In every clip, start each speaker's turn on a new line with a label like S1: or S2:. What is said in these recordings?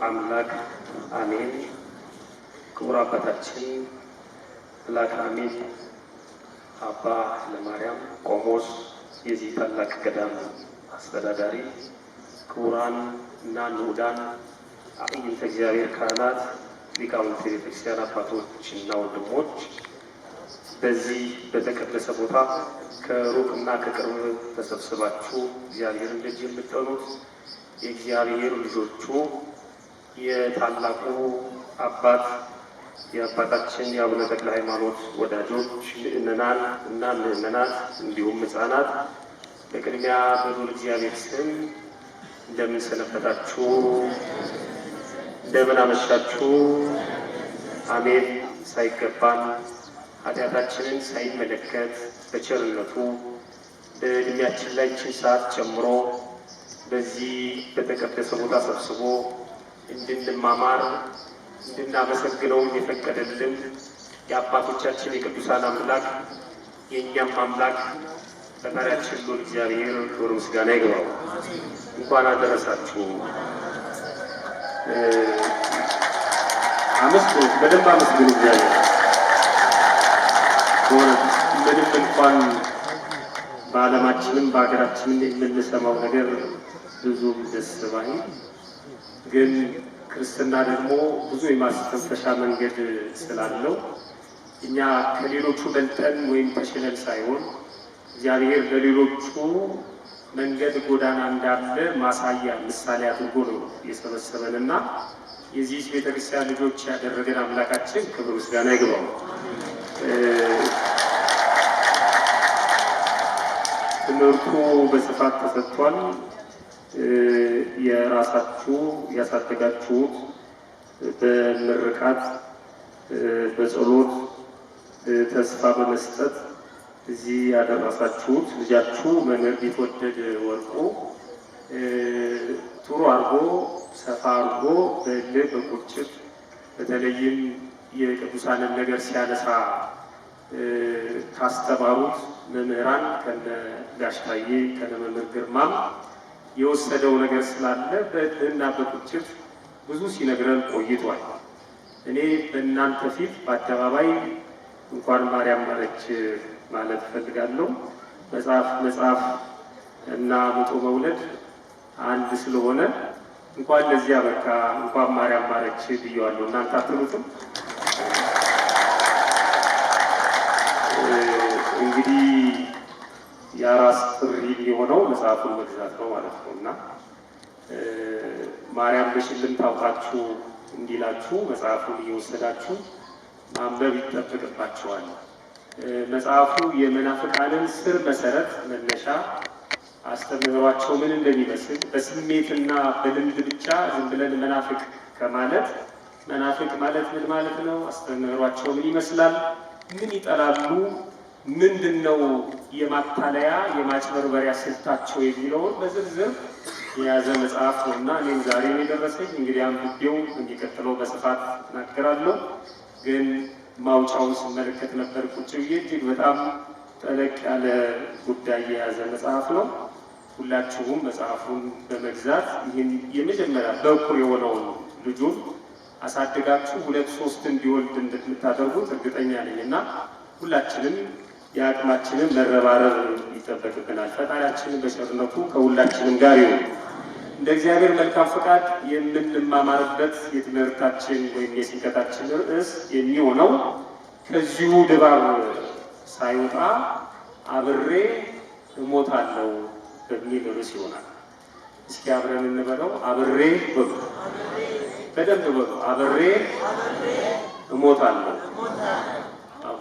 S1: አምላክ አሜን። ክቡር አባታችን ላካ አሜን አባ ለማርያም ቆሞስ የዚህ ታላቅ ገዳም አስተዳዳሪ፣ ክቡራን እና ንዑዳን አብይንተ እግዚአብሔር ካህናት፣ ሊቃውንተ ቤተክርስቲያን አባቶች እና ወንድሞች፣ በዚህ በተቀደሰ ቦታ ከሩቅና ከቅርብ ተሰብስባችሁ እግዚአብሔርን ደጅ የምትጠኑት የእግዚአብሔር ልጆቹ የታላቁ አባት የአባታችን የአቡነ ተክለ ሃይማኖት ወዳጆች ምእመናን እና ምእመናት እንዲሁም ሕፃናት በቅድሚያ በልዑል እግዚአብሔር ስም እንደምን ሰነበታችሁ? እንደምን አመሻችሁ? አሜን። ሳይገባን ኃጢአታችንን ሳይመለከት በቸርነቱ በዕድሜያችን ላይ ይህችን ሰዓት ጨምሮ በዚህ በተቀደሰ ቦታ ሰብስቦ እንድንማማር እንድናመሰግነው የፈቀደልን የአባቶቻችን የቅዱሳን አምላክ የእኛም አምላክ ፈጣሪያችን ልዑል እግዚአብሔር ክብር ምስጋና ይግባው። እንኳን አደረሳችሁ። አመስግኑ፣ በደንብ አመስግኑ እግዚአብሔር። ምንም እንኳን በዓለማችንም በሀገራችንም የምንሰማው ነገር ብዙም ደስ ባይል፣ ግን ክርስትና ደግሞ ብዙ የማስተንፈሻ መንገድ ስላለው እኛ ከሌሎቹ በልጠን ወይም ተሽለን ሳይሆን እግዚአብሔር ለሌሎቹ መንገድ ጎዳና እንዳለ ማሳያ ምሳሌ አድርጎ ነው የሰበሰበንና የዚህ ቤተክርስቲያን ልጆች ያደረገን አምላካችን ክብር ምስጋና ይግባው። ትምህርቱ በስፋት ተሰጥቷል። የራሳችሁ ያሳደጋችሁት በምርቃት በጸሎት ተስፋ በመስጠት እዚህ ያደረሳችሁት ልጃችሁ መምህር ቢትወደድ ወርቁ ጥሩ አድርጎ ሰፋ አድርጎ በእልህ በቁጭት በተለይም የቅዱሳንን ነገር ሲያነሳ ካስተማሩት መምህራን ከነ ጋሽ ታዬ ከነ መምህር ግርማም የወሰደው ነገር ስላለ በእልህና በቁጭት ብዙ ሲነግረን ቆይቷል። እኔ በእናንተ ፊት በአደባባይ እንኳን ማርያም ማረች ማለት እፈልጋለሁ። መጽሐፍ እና ምጦ መውለድ አንድ ስለሆነ እንኳን ለዚያ በቃ እንኳን ማርያም ማረች ብየዋለሁ። እናንተ አትሉትም? እንግዲህ የአራስ ጥሪ የሆነው መጽሐፉን መግዛት ነው ማለት ነው እና ማርያም በሽልም ታውቃችሁ እንዲላችሁ መጽሐፉን እየወሰዳችሁ ማንበብ ይጠበቅባቸዋል። መጽሐፉ የመናፍቃንን ስር መሰረት መነሻ አስተምህሯቸው ምን እንደሚመስል በስሜትና በልምድ ብቻ ዝም ብለን መናፍቅ ከማለት መናፍቅ ማለት ምን ማለት ነው? አስተምህሯቸው ምን ይመስላል? ምን ይጠላሉ? ምንድነው የማታለያ የማጭበርበሪያ ስልታቸው የሚለውን በዝርዝር የያዘ መጽሐፍ ነው እና እኔም ዛሬ ነው የደረሰኝ። እንግዲህ አንብቤው የሚቀጥለው በስፋት እናገራለሁ። ግን ማውጫውን ስመለከት ነበር ቁጭ ብዬ። እጅግ በጣም ጠለቅ ያለ ጉዳይ የያዘ መጽሐፍ ነው። ሁላችሁም መጽሐፉን በመግዛት ይህን የመጀመሪያ በኩር የሆነውን ልጁን አሳድጋችሁ 2-3 እንዲወልድ እንደምታደርጉት እርግጠኛ ነኝ እና ሁላችንም የአቅማችንን መረባረብ ይጠበቅብናል። ፈጣሪያችንን በቸርነቱ ከሁላችንም ጋር ይሁን። እንደ እግዚአብሔር መልካም ፈቃድ የምንማማርበት የትምህርታችን ወይም የስብከታችን ርዕስ የሚሆነው ከዚሁ ድባብ ሳይወጣ አብሬ እሞታለሁ በሚል ርዕስ ይሆናል። እስኪ አብረን እንበለው። አብሬ በሉ፣ በደንብ በሉ። አብሬ እሞታለሁ።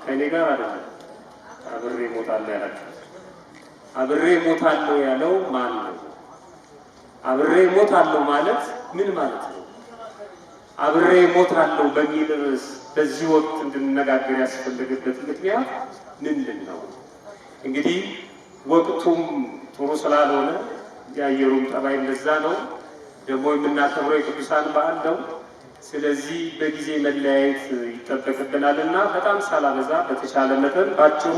S1: ከእኔ ጋር አይደለም አብሬ እሞታለሁ ያላችሁ። አብሬ እሞታለሁ ያለው ማን ነው? አብሬ እሞታለሁ ማለት ምን ማለት ነው? አብሬ እሞታለሁ በሚል ርዕስ በዚህ ወቅት እንድንነጋገር ያስፈለገበት ምክንያት ምንድን ነው? እንግዲህ ወቅቱም ጥሩ ስላልሆነ የአየሩም ጠባይ እንደዛ ነው። ደግሞ የምናከብረው የቅዱሳን በዓል ነው። ስለዚህ በጊዜ መለያየት ይጠበቅብናልና በጣም ሳላበዛ በተቻለ መጠን ባጭሩ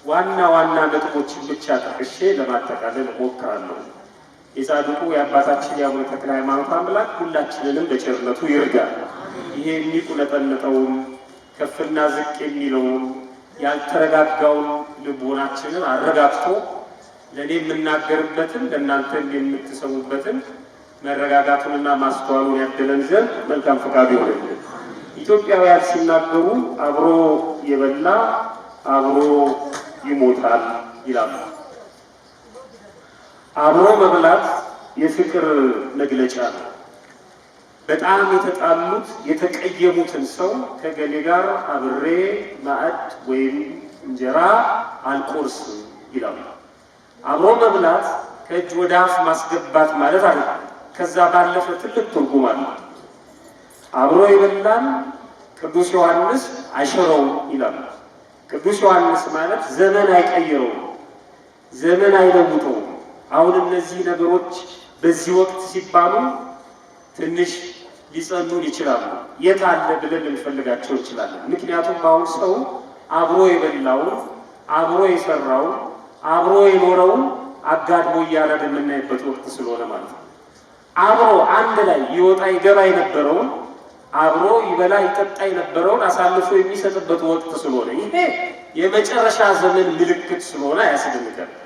S1: ዋና ዋና ነጥቦችን ብቻ ጠቅሼ ለማጠቃለል እሞክራለሁ። የጻድቁ የአባታችን የአቡነ ተክለ ሃይማኖት አምላክ ሁላችንንም በቸርነቱ ይርዳል። ይሄ የሚቁነጠነጠውን ከፍና ዝቅ የሚለውን ያልተረጋጋውን ልቦናችንን አረጋግቶ ለእኔ የምናገርበትን ለእናንተ የምትሰሙበትን መረጋጋቱንና ማስተዋሉን ያደለን ዘንድ መልካም ፈቃዱ ይሆንልን። ኢትዮጵያውያን ሲናገሩ አብሮ የበላ አብሮ ይሞታል ይላሉ። አብሮ መብላት የፍቅር መግለጫ ነው። በጣም የተጣሉት የተቀየሙትን ሰው ከገሌ ጋር አብሬ ማዕድ ወይም እንጀራ አልቆርስም ይላሉ። አብሮ መብላት ከእጅ ወደ አፍ ማስገባት ማለት አይደለም። ከዛ ባለፈ ትልቅ ትርጉም አለው። አብሮ የበላን ቅዱስ ዮሐንስ አይሽረውም ይላሉ። ቅዱስ ዮሐንስ ማለት ዘመን አይቀይረውም፣ ዘመን አይለውጠውም። አሁን እነዚህ ነገሮች በዚህ ወቅት ሲባሉ ትንሽ ሊጸኑን ይችላሉ። የት አለ ብለን ልንፈልጋቸው እንችላለን። ምክንያቱም አሁን ሰው አብሮ የበላውን አብሮ የሰራውን አብሮ የኖረውን አጋድሞ እያረደ የምናይበት ወቅት ስለሆነ ማለት ነው። አብሮ አንድ ላይ ይወጣ ይገባ የነበረውን አብሮ ይበላ ይጠጣ የነበረውን አሳልፎ የሚሰጥበት ወቅት ስለሆነ ይሄ የመጨረሻ ዘመን ምልክት ስለሆነ አያስደንቀንም።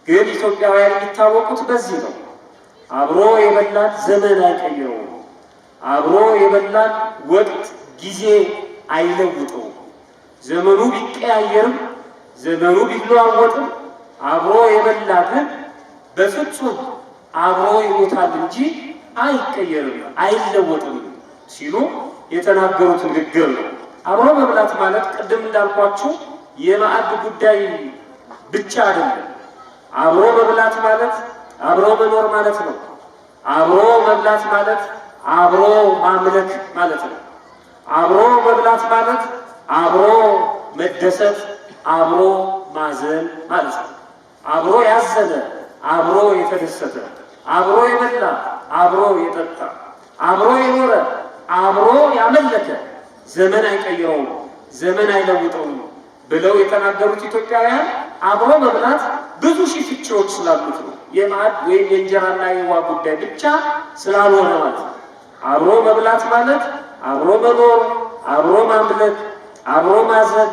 S1: ግን ኢትዮጵያውያን የሚታወቁት በዚህ ነው። አብሮ የበላን ዘመን አይቀይረውም። አብሮ የበላን ወቅት ጊዜ አይለውጠውም። ዘመኑ ቢቀያየርም ዘመኑ ቢለዋወጥም አብሮ የበላ ግን በፍጹም አብሮ ይሞታል እንጂ አይቀየርም፣ አይለወጥም ሲሉ የተናገሩት ንግግር ነው። አብሮ መብላት ማለት ቅድም እንዳልኳችሁ የማዕድ ጉዳይ ብቻ አይደለም። አብሮ መብላት ማለት አብሮ መኖር ማለት ነው። አብሮ መብላት ማለት አብሮ ማምለክ ማለት ነው። አብሮ መብላት ማለት አብሮ መደሰት፣ አብሮ ማዘን ማለት ነው። አብሮ ያዘነ፣ አብሮ የተደሰተ፣ አብሮ የበላ፣ አብሮ የጠጣ፣ አብሮ የኖረ፣ አብሮ ያመለከ ዘመን አይቀይረውም፣ ዘመን አይለውጠውም ብለው የተናገሩት ኢትዮጵያውያን አብሮ መብላት ብዙ ሺህ ፍቺዎች ስላሉት ነው። የማዕድ ወይም የእንጀራና የውሃ ጉዳይ ብቻ ስላልሆነ ማለት ነው። አብሮ መብላት ማለት አብሮ መኖር፣ አብሮ ማምለክ፣ አብሮ ማዘን፣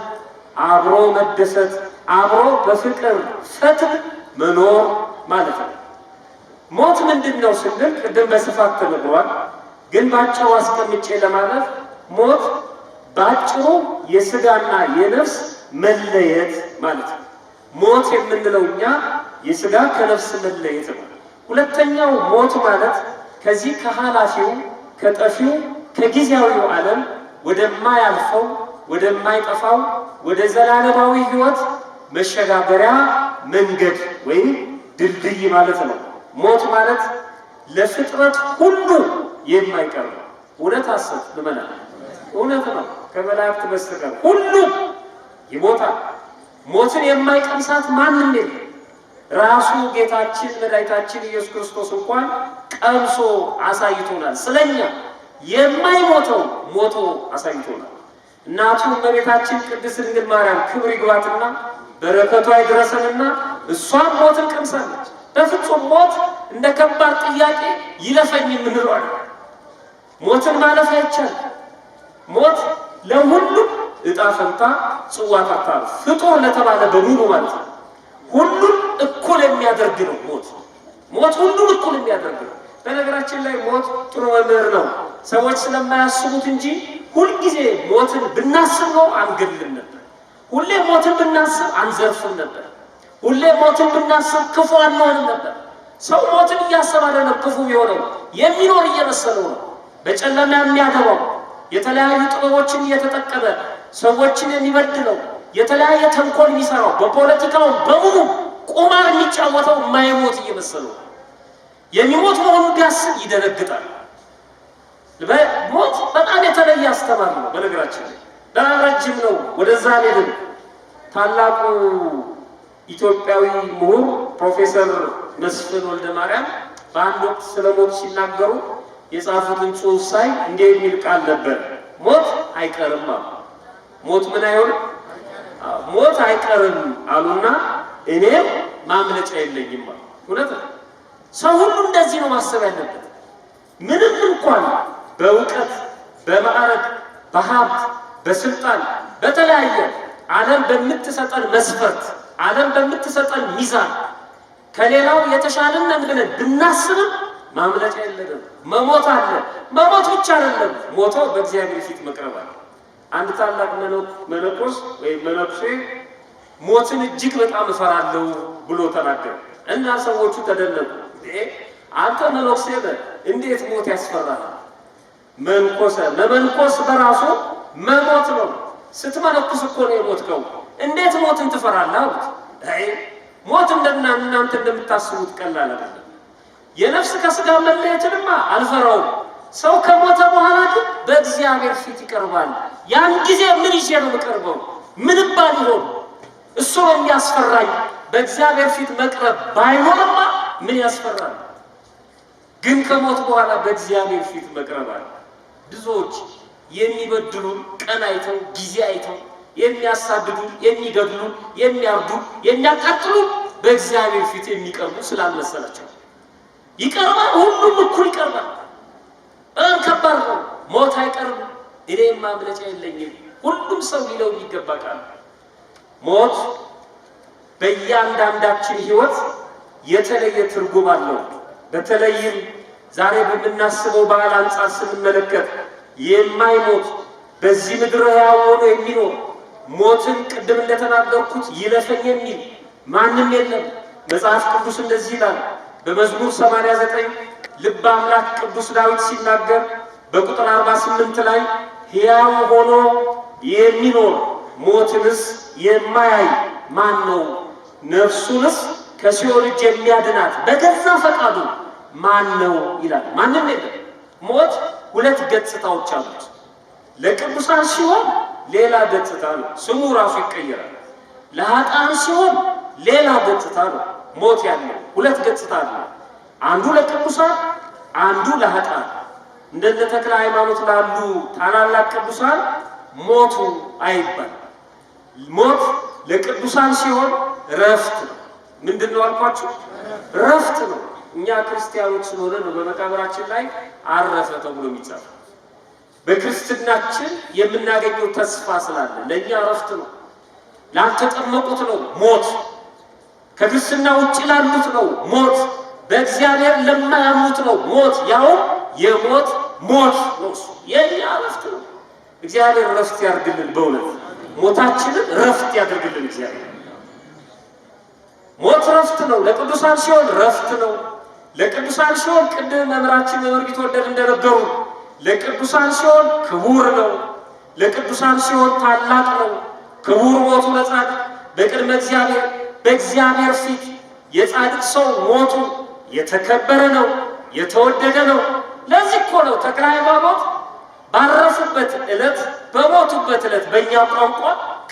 S1: አብሮ መደሰት፣ አብሮ በፍቅር ፈትል መኖር ማለት ነው። ሞት ምንድን ነው ስንል ቅድም በስፋት ተነግሯል። ግን ባጭሩ አስቀምጬ ለማለት ሞት ባጭሩ የስጋና የነፍስ መለየት ማለት ነው። ሞት የምንለው እኛ የስጋ ከነፍስ መለየት ነው። ሁለተኛው ሞት ማለት ከዚህ ከኃላፊው ከጠፊው ከጊዜያዊው ዓለም ወደማያልፈው ወደማይጠፋው ወደ ዘላለማዊ ሕይወት መሸጋገሪያ መንገድ ወይም ድልድይ ማለት ነው። ሞት ማለት ለፍጥረት ሁሉ የማይቀር ነው። እውነት ሐሰት ልመና እውነት ነው። ከመላእክት በስተቀር ሁሉም ይሞታል። ሞትን የማይቀምሳት ማንም የለም። ራሱ ጌታችን መድኃኒታችን ኢየሱስ ክርስቶስ እንኳን ቀምሶ አሳይቶናል። ስለኛ የማይሞተው ሞቶ አሳይቶናል። እናቱ እመቤታችን ቅድስት ድንግል ማርያም ክብር ይግባትና በረከቷ ይድረሰንና እሷም ሞትን ቀምሳለች። በፍጹም ሞት እንደ ከባድ ጥያቄ ይለፈኝ የምንለዋል። ሞትን ማለፍ አይቻልም። ሞት ለሁሉም እጣ ፈንታ ጽዋ ታታ ፍጡር ለተባለ በሙሉ ማለት ነው ሁሉም እኩል የሚያደርግ ነው። ሞት ሁሉም እኩል የሚያደርግ ነው። በነገራችን ላይ ሞት ጥሩ መምህር ነው። ሰዎች ስለማያስቡት እንጂ ሁልጊዜ ሞትን ብናስብ ነው አንገድልም ነበር። ሁሌ ሞትን ብናስብ አንዘርፍም ነበር። ሁሌ ሞትን ብናስብ ክፉ አንሆንም ነበር። ሰው ሞትን እያሰበ አይደለም ክፉ የሆነው የሚኖር እየመሰለው ነው። በጨለማ የሚያገባው የተለያዩ ጥበቦችን እየተጠቀመ ሰዎችን የሚበድለው የተለያየ ተንኮል የሚሰራው በፖለቲካው በሙሉ ቁማር የሚጫወተው የማይሞት እየመሰለው
S2: የሚሞት መሆኑን ቢያስብ ይደነግጣል። ሞት በጣም የተለየ አስተማሪ ነው። በነገራችን ላይ በጣም ረጅም ነው። ወደዛ ሄድን። ታላቁ ኢትዮጵያዊ ምሁር ፕሮፌሰር መስፍን ወልደ ማርያም በአንድ ወቅት ስለ ሞት ሲናገሩ የጻፉትን ጽሑፍ ሳይ እንዲህ የሚል ቃል ነበር። ሞት አይቀርም አሉ። ሞት ምን አይሆንም? ሞት አይቀርም አሉና እኔም ማምለጫ የለኝም አሉ። እውነት ነው። ሰው ሁሉ እንደዚህ ነው ማሰብ ያለበት። ምንም እንኳን በእውቀት በማዕረግ በሀብት በስልጣን በተለያየ ዓለም በምትሰጠን መስፈርት ዓለም በምትሰጠን ሚዛን ከሌላው የተሻለን ብለን ብናስብም ማምለጫ የለንም። መሞት አለ። መሞት ብቻ አይደለም፣ ሞቶ በእግዚአብሔር ፊት መቅረብ አለ። አንድ ታላቅ መነኮስ ወይም መነኩሴ ሞትን እጅግ በጣም እፈራለሁ ብሎ ተናገረ እና ሰዎቹ ተደነቁ። አንተ መነኩሴ ነህ፣ እንዴት ሞት ያስፈራል? መንኮሰ መመንኮስ በራሱ መሞት ነው። ስትመነኩስ እኮ ነው የሞትከው። እንዴት ሞትን ትፈራለህ አሉት። ሞት እናንተ እንደምታስቡት ቀላል አይደለም። የነፍስ ከስጋ መለየትንማ አልፈራውም። ሰው ከሞተ በኋላ ግን በእግዚአብሔር ፊት ይቀርባል። ያን ጊዜ ምን ይዤ ነው የምቀርበው? ምን ባል ይሆን? እሱ ነው የሚያስፈራኝ። በእግዚአብሔር ፊት መቅረብ ባይኖርማ ምን ያስፈራል? ግን ከሞት በኋላ በእግዚአብሔር ፊት መቅረብ አለ። ብዙዎች የሚበድሉን ቀን አይተው ጊዜ አይተው የሚያሳድዱ የሚገድሉ የሚያርዱ የሚያቃጥሉ በእግዚአብሔር ፊት የሚቀርቡ ስላልመሰላቸው ይቀርባል። ሁሉም እኩል ይቀርባል። በጣም ከባድ ነው። ሞት አይቀርም፣ እኔም ማምለጫ የለኝም። ሁሉም ሰው ሊለው የሚገባ ቃል። ሞት በእያንዳንዳችን ሕይወት የተለየ ትርጉም አለው። በተለይም ዛሬ በምናስበው በዓል አንጻር ስንመለከት የማይሞት በዚህ ምድር ሕያው ሆኖ የሚኖር ሞትን ቅድም እንደተናገርኩት ይለፈኝ የሚል ማንም የለም። መጽሐፍ ቅዱስ እንደዚህ ይላል በመዝሙር 89 ልበ አምላክ ቅዱስ ዳዊት ሲናገር በቁጥር 48 ላይ ሕያው ሆኖ የሚኖር ሞትንስ የማያይ ማን ነው? ነፍሱንስ ከሲኦል እጅ የሚያድናት በገዛ ፈቃዱ ማን ነው ይላል። ማንም የለም። ሞት ሁለት ገጽታዎች አሉት። ለቅዱሳን ሲሆን ሌላ ገጽታ ነው፣ ስሙ ራሱ ይቀየራል። ለኃጥአን ሲሆን ሌላ ገጽታ ነው። ሞት ያለው ሁለት ገጽታ አለ። አንዱ ለቅዱሳን፣ አንዱ ለኃጥአን። እንደነ ተክለ ሃይማኖት ላሉ ታላላቅ ቅዱሳን ሞቱ አይባል። ሞት ለቅዱሳን ሲሆን ረፍት ነው። ምንድነው አልኳችሁ? ረፍት ነው። እኛ ክርስቲያኖች ስለሆነ ነው በመቃብራችን ላይ አረፈ ተብሎ የሚጻፈው። በክርስትናችን የምናገኘው ተስፋ ስላለ ለእኛ ረፍት ነው። ላልተጠመቁት ነው ሞት። ከክርስትና ውጭ ላሉት ነው ሞት። በእግዚአብሔር ለማያምኑት ነው ሞት። ያው የሞት ሞት ነው። የእኛ ረፍት ነው። እግዚአብሔር ረፍት ያድርግልን። በእውነት ሞታችንን ረፍት ያድርግልን እግዚአብሔር። ሞት ረፍት ነው። ለቅዱሳን ሲሆን ረፍት ነው። ለቅዱሳን ሲሆን ቅድም መምህራችን መምህር ቢትወደድ እንደነበሩ ለቅዱሳን ሲሆን ክቡር ነው። ለቅዱሳን ሲሆን ታላቅ ነው። ክቡር ሞቱ ለጻድቅ በቅድመ እግዚአብሔር፣ በእግዚአብሔር ፊት የጻድቅ ሰው ሞቱ የተከበረ ነው፣ የተወደደ ነው። ለዚህ እኮ ነው ተክለ ሃይማኖት ባረፉበት ዕለት በሞቱበት ዕለት በእኛ ቋንቋ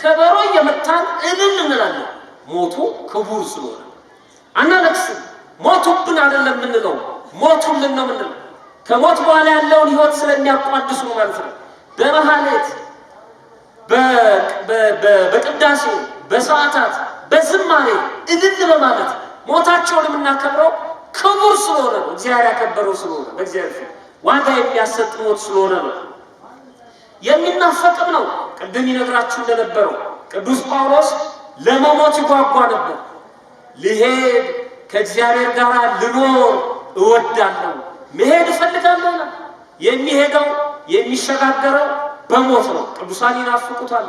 S2: ከበሮ እየመታን እልል እንላለን። ሞቱ ክቡር ስለሆነ አናለቅስም። ሞቱብን አይደለም የምንለው፣ ሞቱልን ነው የምንለው። ከሞት በኋላ ያለውን ሕይወት ስለሚያቋድሱ ነው ማለት ነው። በመሐሌት በቅዳሴ በሰዓታት በዝማሬ እልል በማለት ሞታቸውን የምናከብረው ክቡር ስለሆነ ነው። እግዚአብሔር ያከበረው ስለሆነ በእግዚአብሔር ፊት ዋጋ የሚያሰጥ ሞት ስለሆነ ነው። የሚናፈቅም ነው። ቅድም ይነግራችሁ እንደነበረው ቅዱስ ጳውሎስ ለመሞት ይጓጓ ነበር። ልሄድ ከእግዚአብሔር ጋር ልኖር እወዳለሁ፣ መሄድ እፈልጋለሁ። የሚሄደው የሚሸጋገረው በሞት ነው። ቅዱሳን ይናፍቁታል።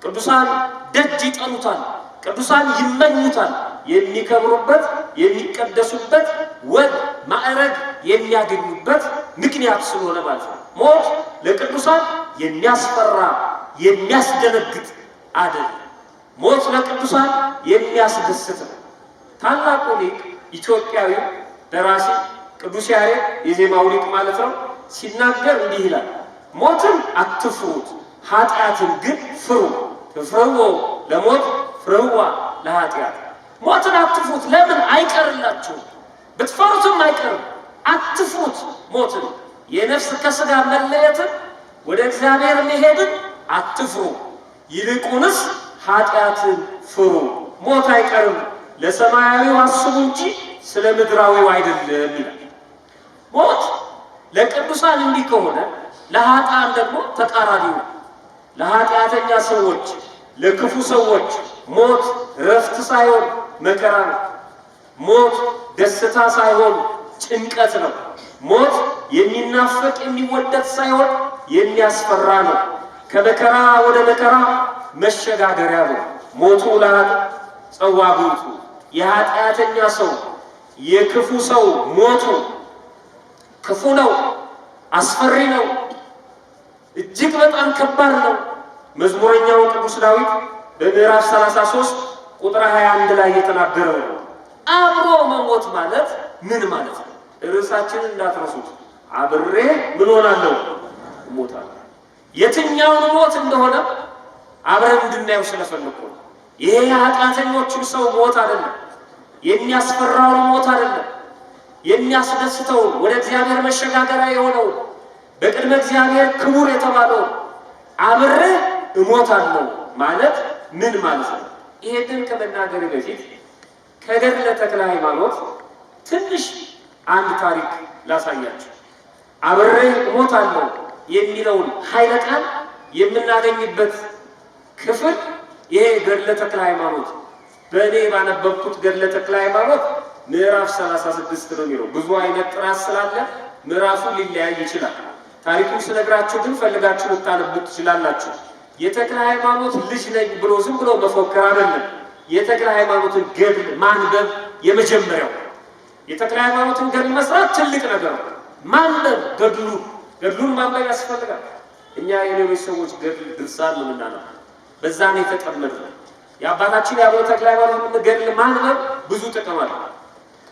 S2: ቅዱሳን ደጅ ይጠኑታል። ቅዱሳን ይመኙታል። የሚከብሩበት የሚቀደሱበት ወግ ማዕረግ የሚያገኙበት ምክንያት ስለሆነ ማለት ነው። ሞት ለቅዱሳን የሚያስፈራ የሚያስደነግጥ አይደለም። ሞት ለቅዱሳን የሚያስደስት ነው። ታላቁ ሊቅ ኢትዮጵያዊ ደራሲ ቅዱስ ያሬድ የዜማው ሊቅ ማለት ነው ሲናገር እንዲህ ይላል፣ ሞትን አትፍሩት ኃጢአትን ግን ፍሩ። ትፍርዎ ለሞት ፍርዋ ለኃጢአት። ሞትን አትፍሩት። ለምን? አይቀርላችሁም። ብትፈሩትም አይቀርም። አትፍሩት ሞትን፣ የነፍስ ከሥጋ መለየትን፣ ወደ እግዚአብሔር መሄድን አትፍሩ። ይልቁንስ ኃጢአትን ፍሩ። ሞት አይቀርም፣ ለሰማያዊው አስቡ እንጂ ስለ ምድራዊው አይደለም ይላል። ሞት ለቅዱሳን እንዲህ ከሆነ ለኃጥአን ደግሞ ተቃራኒው ነው። ለኃጢአተኛ ሰዎች፣ ለክፉ ሰዎች ሞት ረፍት ሳይሆን መከራ ነው። ሞት ደስታ ሳይሆን ጭንቀት ነው። ሞት የሚናፈቅ የሚወደድ ሳይሆን የሚያስፈራ ነው። ከመከራ ወደ መከራ መሸጋገሪያ ነው። ሞቱ ለኃጥእ ጸዋብቱ፣ የኃጢአተኛ ሰው የክፉ ሰው ሞቱ ክፉ ነው፣ አስፈሪ ነው፣ እጅግ በጣም ከባድ ነው። መዝሙረኛው ቅዱስ ዳዊት በምዕራፍ 33 ቁጥር 21 ላይ የተናገረው ነው። አብሮ መሞት ማለት ምን ማለት ነው? ርዕሳችንን እንዳትረሱት። አብሬ ምን ሆናለሁ? እሞታለሁ። የትኛውን ሞት እንደሆነ አብረን እንድናየው ስለፈለኩ ነው። ይሄ የኃጢአተኞቹን ሰው ሞት አይደለም፣ የሚያስፈራውን ሞት አይደለም፣ የሚያስደስተውን ወደ እግዚአብሔር መሸጋገሪያ የሆነው በቅድመ እግዚአብሔር ክቡር የተባለው አብሬ እሞታለሁ ማለት ምን ማለት ነው? ይሄንን ከመናገር በፊት ከገድለ ተክለ ሃይማኖት ትንሽ አንድ ታሪክ ላሳያችሁ። አብሬ እሞታለሁ የሚለውን ኃይለ ቃል የምናገኝበት ክፍል ይሄ ገድለ ተክለ ሃይማኖት በእኔ ባነበብኩት ገድለ ተክለ ሃይማኖት ምዕራፍ 36 ነው የሚለው። ብዙ አይነት ጥራት ስላለ ምዕራፉ ሊለያይ ይችላል። ታሪኩን ስነግራችሁ ግን ፈልጋችሁ ልታነቡት ትችላላችሁ። የተክለ ሃይማኖት ልጅ ነኝ ብሎ ዝም ብሎ መፎከር አይደለም። የተክለ ሃይማኖትን ገድል ማንበብ የመጀመሪያው። የተክለ ሃይማኖትን ገድል መስራት ትልቅ ነገር ነው። ማንበብ ገድሉን ማንበብ ያስፈልጋል። እኛ የሌሎች ሰዎች ገድል ድርሳን ነው የምናነው፣ በዛ ነው የተጠመድነው። የአባታችን የአቡነ ተክለ ሃይማኖትን ገድል ማንበብ ብዙ ጥቅም አለው።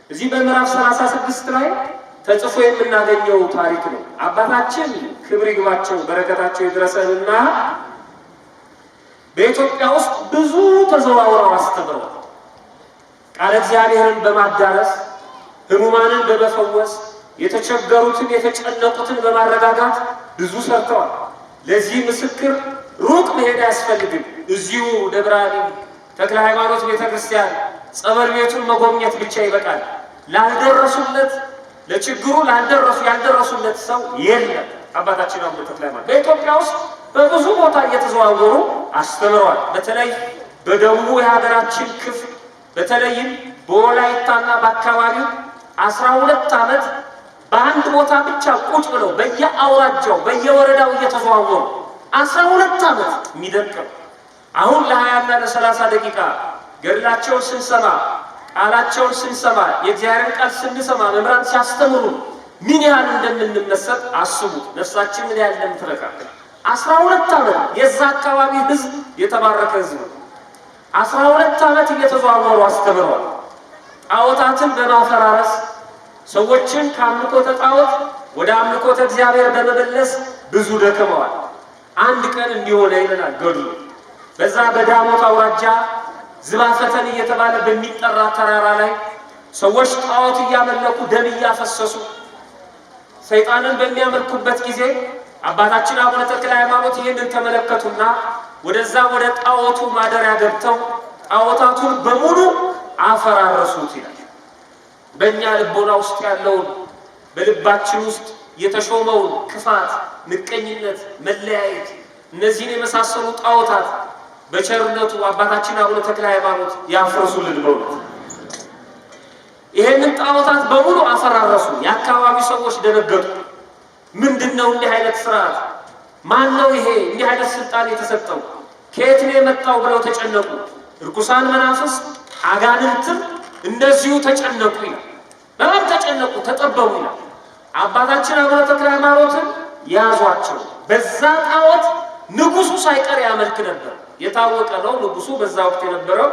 S2: እዚህ በምዕራፍ 36 ላይ ተጽፎ የምናገኘው ታሪክ ነው። አባታችን ክብር ይግባቸው በረከታቸው ይድረሰንና በኢትዮጵያ ውስጥ ብዙ ተዘዋውረው አስተምረዋል። ቃለ እግዚአብሔርን በማዳረስ ሕሙማንን በመፈወስ የተቸገሩትን የተጨነቁትን በማረጋጋት ብዙ ሰርተዋል። ለዚህ ምስክር ሩቅ መሄድ አያስፈልግም። እዚሁ ደብረ አሚን ተክለ ሃይማኖት ቤተክርስቲያን ጸበል ቤቱን መጎብኘት ብቻ ይበቃል። ላልደረሱለት ለችግሩ ያልደረሱለት ሰው የለም። አባታችን አቡነ ተክለ ሃይማኖት በኢትዮጵያ ውስጥ በብዙ ቦታ እየተዘዋወሩ አስተምረዋል። በተለይ በደቡቡ የሀገራችን ክፍል በተለይም በወላይታና በአካባቢው 12 ዓመት በአንድ ቦታ ብቻ ቁጭ ብለው በየአውራጃው በየወረዳው እየተዘዋወሩ 12 ዓመት የሚደንቀው። አሁን ለ20 እና ለ30 ደቂቃ ገድላቸውን ስንሰማ ቃላቸውን ስንሰማ የእግዚአብሔርን ቃል ስንሰማ መምህራን ሲያስተምሩ ምን ያህል እንደምንመሰጥ አስቡት። ነፍሳችን ምን ያህል እንደምትረካ። 12 ዓመት የዛ አካባቢ ህዝብ የተባረከ ህዝብ ነው። 12 ዓመት እየተዘዋወሩ አስተምረዋል። ጣዖታትን በማፈራረስ ሰዎችን ከአምልኮተ ጣዖት ወደ አምልኮተ እግዚአብሔር በመመለስ ብዙ ደክመዋል። አንድ ቀን እንዲሆነ ይለናል ገድሉ። በዛ በዳሞት አውራጃ ዝባፈተን እየተባለ በሚጠራ ተራራ ላይ ሰዎች ጣዖት እያመለኩ ደም እያፈሰሱ ሰይጣንን በሚያመልኩበት ጊዜ አባታችን አቡነ ተክለ ሃይማኖት ይህንን ተመለከቱና ወደዛ ወደ ጣዖቱ ማደሪያ ገብተው ጣዖታቱን በሙሉ አፈራረሱት ይላል። በእኛ ልቦና ውስጥ ያለውን በልባችን ውስጥ የተሾመውን ክፋት፣ ምቀኝነት፣ መለያየት እነዚህን የመሳሰሉ ጣዖታት በቸርነቱ አባታችን አቡነ ተክለ ሃይማኖት ያፍርሱልን። በእውነት ይሄንን ጣዖታት በሙሉ አፈራረሱ። የአካባቢ ሰዎች ደነገጡ። ምንድነው እንዲህ አይነት ስርዓት? ማን ነው ይሄ እንዲህ አይነት ስልጣን የተሰጠው? ከየት ነው የመጣው ብለው ተጨነቁ። ርኩሳን መናፍስት አጋንንትም እንደዚሁ ተጨነቁ ይላል። በጣም ተጨነቁ፣ ተጠበቡ ይላል። አባታችን አቡነ ተክለ ሃይማኖትን ያዟቸው። በዛ ጣዖት ንጉሱ ሳይቀር ያመልክ ነበር። የታወቀ ነው። ንጉሱ በዛ ወቅት የነበረው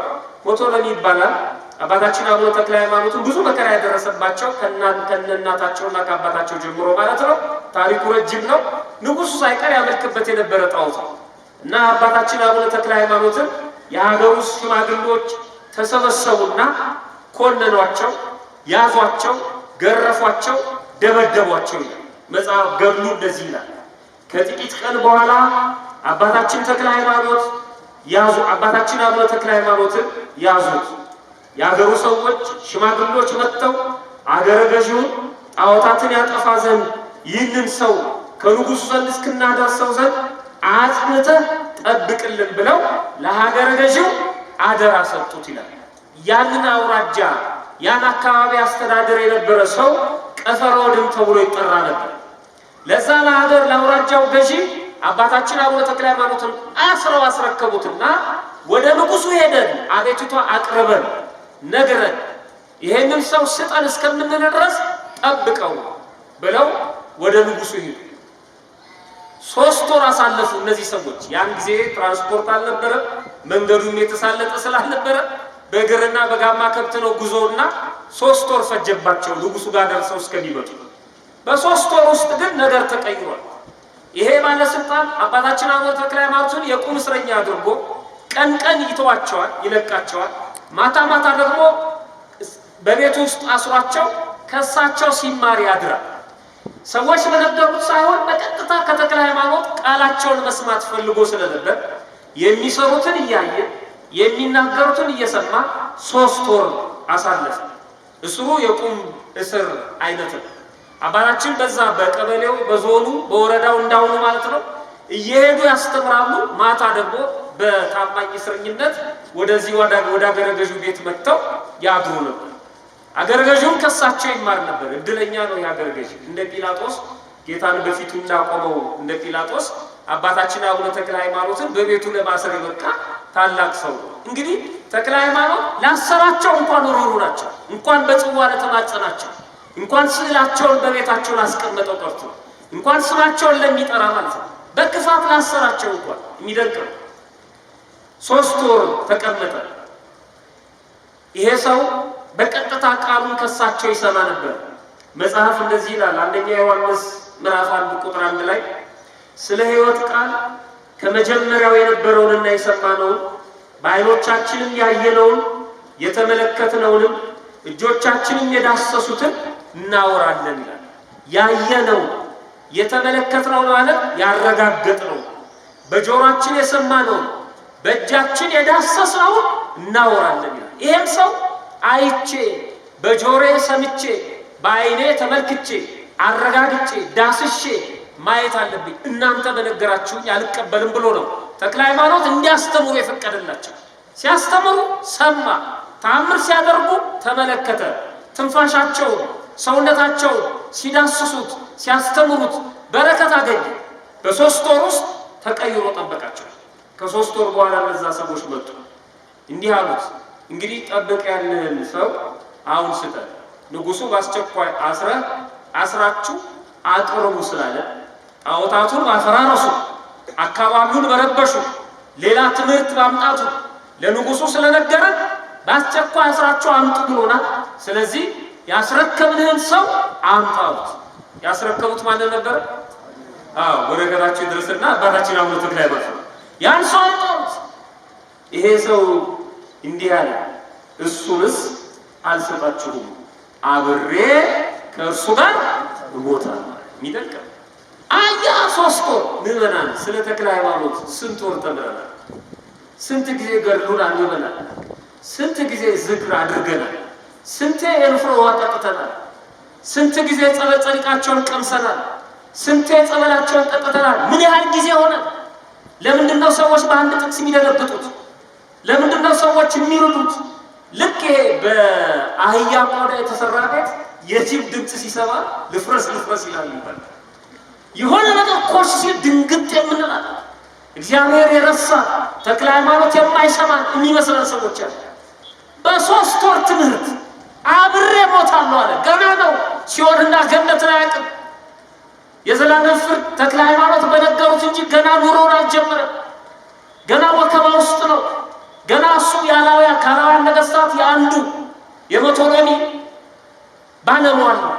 S2: ሞቶሎሚ ይባላል። አባታችን አቡነ ተክለ ሃይማኖትን ብዙ መከራ ያደረሰባቸው ከእናታቸውና ከአባታቸው ጀምሮ ማለት ነው። ታሪኩ ረጅም ነው። ንጉሱ ሳይቀር ያመልክበት የነበረ ጣዖት ነው እና አባታችን አቡነ ተክለ ሃይማኖትን የሀገር ውስጥ ሽማግሌዎች ተሰበሰቡና ኮነኗቸው፣ ያዟቸው፣ ገረፏቸው፣ ደበደቧቸው ይላል መጽሐፍ ገድሉ እንደዚህ ይላል። ከጥቂት ቀን በኋላ አባታችን ተክለ ሃይማኖት አባታችን አቡነ ተክለ ሃይማኖትን ያዙት። የአገሩ ሰዎች ሽማግሌዎች መጥተው አገረ ገዢውን ጣዖታትን ያጠፋ ዘንድ ይህንን ሰው ከንጉሱ ዘንድ እስክናደርሰው ዘንድ አጽንተህ ጠብቅልን ብለው ለሀገረ ገዢው አደራ ሰጡት ይላል። ያንን አውራጃ ያን አካባቢ አስተዳደር የነበረ ሰው ቀፈሮድም ተብሎ ይጠራ ነበር። ለዛ ለአውራጃው ገዢ አባታችን አቡነ ተክለ ሃይማኖትን አስረው አስረከቡትና ወደ ንጉሱ ሄደን አቤቱታ አቅርበን ነግረን ይሄንን ሰው ስጠን እስከምንል ድረስ ጠብቀው ብለው ወደ ንጉሱ ሄዱ። 3 ወር አሳለፉ እነዚህ ሰዎች። ያን ጊዜ ትራንስፖርት አልነበረ፣ መንገዱም የተሳለጠ ስላልነበረ በእግርና በጋማ ከብት ነው ጉዞውና 3 ወር ፈጀባቸው ንጉሱ ጋር ደርሰው እስከሚመጡ። በ3 ወር ውስጥ ግን ነገር ተቀይሯል። ይሄ ባለስልጣን አባታችን አቡነ ተክለ ሃይማኖትን የቁም እስረኛ አድርጎ ቀን ቀን ይተዋቸዋል፣ ይለቃቸዋል። ማታ ማታ ደግሞ በቤቱ ውስጥ አስሯቸው ከሳቸው ሲማር ያድራል። ሰዎች በነገሩት ሳይሆን በቀጥታ ከተክለ ሃይማኖት ቃላቸውን መስማት ፈልጎ ስለነበር የሚሰሩትን እያየ የሚናገሩትን እየሰማ 3 ወር አሳለፈ። እስሩ የቁም እስር አይነት ነው። አባታችን በዛ በቀበሌው በዞኑ በወረዳው እንዳውኑ ማለት ነው እየሄዱ ያስተምራሉ። ማታ ደግሞ በታማኝ እስረኝነት ወደዚህ ወደ አገረ ገዢው ቤት መጥተው ያድሩ ነበር። አገረ ገዢውን ከሳቸው ይማር ነበር። እድለኛ ነው የአገረ ገዢ። እንደ ጲላጦስ ጌታን በፊቱ እንዳቆመው እንደ ጲላጦስ አባታችን አቡነ ተክለ ሃይማኖትን በቤቱ ለማሰር የበቃ ታላቅ ሰው ነው። እንግዲህ ተክለ ሃይማኖት ላሰራቸው እንኳን ሩሩ ናቸው። እንኳን በጽዋ ለተማጸናቸው እንኳን ስዕላቸውን በቤታቸው ላስቀመጠው ቀርቶ እንኳን ስማቸውን ለሚጠራ ማለት ነው በክፋት ላሰራቸው እንኳን የሚደንቅ ነው። 3 ወር ተቀመጠ። ይሄ ሰው በቀጥታ ቃሉን ከሳቸው ይሰማ ነበር። መጽሐፍ እንደዚህ ይላል። አንደኛ ዮሐንስ ምዕራፍ 1 ቁጥር 1 ላይ ስለ ሕይወት ቃል ከመጀመሪያው የነበረውንና የሰማነውን በዓይኖቻችንም ያየነውን የተመለከትነውንም እጆቻችንም የዳሰሱትን እናወራለን ይላል። ያየነው የተመለከትነው ማለት ያረጋገጥነው፣ በጆሮአችን የሰማነው በእጃችን የዳሰስነው እናወራለን ይላል። ይሄም ሰው አይቼ በጆሮዬ ሰምቼ በዓይኔ ተመልክቼ አረጋግጬ ዳስሼ ማየት አለብኝ፣ እናንተ በነገራችሁኝ አልቀበልም ብሎ ነው ተክለ ሃይማኖት እንዲያስተምሩ የፈቀደላቸው። ሲያስተምሩ ሰማ፣ ተአምር ሲያደርጉ ተመለከተ። ትንፋሻቸው ሰውነታቸው ሲዳስሱት ሲያስተምሩት በረከት አገኘ። በ3 ወር ውስጥ ተቀይሮ ጠበቃቸው። ከ3 ወር በኋላ እነዛ ሰዎች መጡ። እንዲህ አሉት፣ እንግዲህ ጠብቅ ያለህን ሰው አሁን ስጠን። ንጉሱ በአስቸኳይ አስራችሁ አቅርቡ ስላለ ጣዖታቱን ማፈራረሱ፣ አካባቢውን በረበሹ፣ ሌላ ትምህርት ማምጣቱ ለንጉሱ ስለነገረን በአስቸኳይ አስራችሁ አምጡ ብሎናል። ስለዚህ ያስረከብንህን ሰው አምጣሉት። ያስረከቡት ማንን ነበር? በረከታቸው ይድረስና አባታችን አቡነ ተክለ ሃይማኖት ያን ሰው አምጣሉት። ይሄ ሰው እንዲህ አለ፣ እሱንስ አልሰጣችሁም፣ አብሬ ከእርሱ ጋር እሞታለሁ። የሚደንቅ አያ 3 ወር ምዕመናን ስለ ተክለ ሃይማኖት ስንት ወር ተምረናል። ስንት ጊዜ ገድሉን አንበናል። ስንት ጊዜ ዝክር አድርገናል። ስንት የንፍሮ ውሃ ጠጥተናል። ስንት ጊዜ ጸበል ጸዲቃቸውን ቀምሰናል። ስንት ጸበላቸውን ጠጥተናል። ምን ያህል ጊዜ ሆነ? ለምንድነው ሰዎች በአንድ ጥቅስ የሚደረብጡት? ለምንድነው ሰዎች የሚሩዱት? ልክ ይሄ በአህያ ቆዳ የተሰራ ቤት የጅብ ድምፅ ሲሰማ ልፍረስ ይላል ይባላል። የሆነ ነገር ኮሽ ሲል ድንግጥ የምንላል። እግዚአብሔር የረሳ ተክለ ሃይማኖት የማይሰማን የሚመስለን ሰዎች አለ። በ3 ወር ትምህርት አብሬ ሞታለሁ አለ። ገና ነው፣ ሲኦልና ገነትን አያውቅም። የዘላለም ፍርድ ተክለ ሃይማኖት በነገሩት እንጂ ገና ኑሮውን አልጀመረም። ገና ወከባ ውስጥ ነው። ገና እሱ ካላውያን ነገስታት የአንዱ የሞቶሎሚ ባለሟል ነው።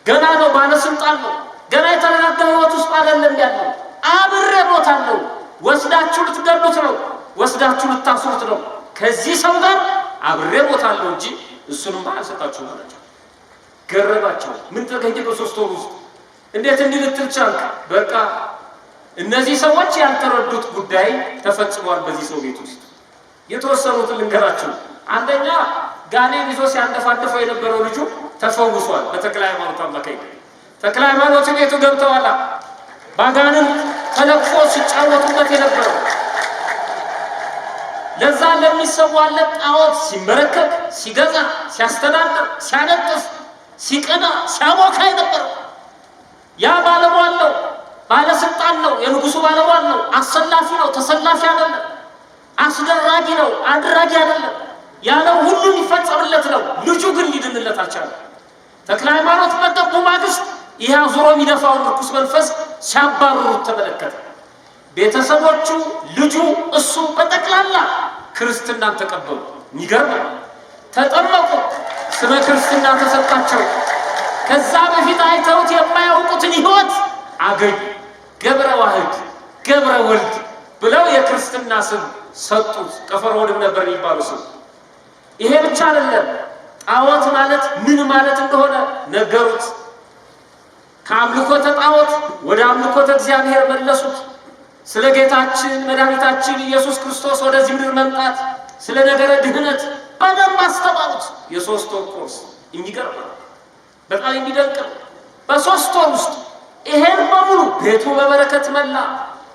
S2: ገና ነው፣ ባለስልጣን ነው። ገና የተረጋጋ ህይወት ውስጥ አይደለም ያለው። አብሬ እሞታለሁ፣ ወስዳችሁ ልትገሉት ነው፣ ወስዳችሁ ልታስሩት ነው። ከዚህ ሰው ጋር አብሬ እሞታለሁ እንጂ እሱንም አልሰጣችሁ አላቸው። ገረባቸው። ምን ተገኘ በ3 ወር ውስጥ? እንዴት እንዲህ ልትል ቻልክ? በቃ እነዚህ ሰዎች ያልተረዱት ጉዳይ ተፈጽሟል በዚህ ሰው ቤት ውስጥ። የተወሰኑትን ልንገራችሁ። አንደኛ ጋኔን ይዞ ሲያንደፋድፈው የነበረው ልጁ ተፈውሷል በተክለ ሃይማኖት አማካኝነት። ተክለ ሃይማኖት ቤቱ ገብተዋል። ባጋንን ተለቅፎ ሲጫወቱበት የነበረው ለዛ ለሚሰዋለት ጣዖት ሲመረከክ፣ ሲገዛ፣ ሲያስተዳድር፣ ሲያነጥፍ፣ ሲቀዳ፣ ሲያሞካ የነበረው ያ ባለሟል ነው፣ ባለስልጣን ነው፣ የንጉሱ ባለሟል ነው። አሰላፊ ነው፣ ተሰላፊ አይደለም። አስደራጊ ነው፣ አድራጊ አይደለም። ያለው ሁሉ ይፈጸምለት ነው። ልጁ ግን ሊድንለት አልቻለም። ተክለ ሃይማኖት በጠቡ ማግስት ይህ አዙሮ የሚደፋውን ርኩስ መንፈስ ሲያባርሩት ተመለከተ። ቤተሰቦቹ፣ ልጁ፣ እሱ በጠቅላላ ክርስትናን ተቀበሉ። የሚገርም ተጠመቁ፣ ስመ ክርስትና ተሰጣቸው። ከዛ በፊት አይተውት የማያውቁትን ሕይወት አገኙ። ገብረ ዋህድ፣ ገብረ ወልድ ብለው የክርስትና ስም ሰጡት። ቀፈርወድም ነበር የሚባሉ ስም። ይሄ ብቻ አይደለም፣ ጣዖት ማለት ምን ማለት እንደሆነ ነገሩት። ከአምልኮተ ጣዖት ወደ አምልኮተ እግዚአብሔር መለሱት። ስለ ጌታችን መድኃኒታችን ኢየሱስ ክርስቶስ ወደዚህ ምድር መምጣት፣ ስለ ነገረ ድህነት በደንብ አስተማሩት። የ3 ወር ኮርስ የሚገርም ነው፣ በጣም የሚደንቅ ነው። በ3 ወር ውስጥ ይሄን በሙሉ ቤቱ በበረከት መላ።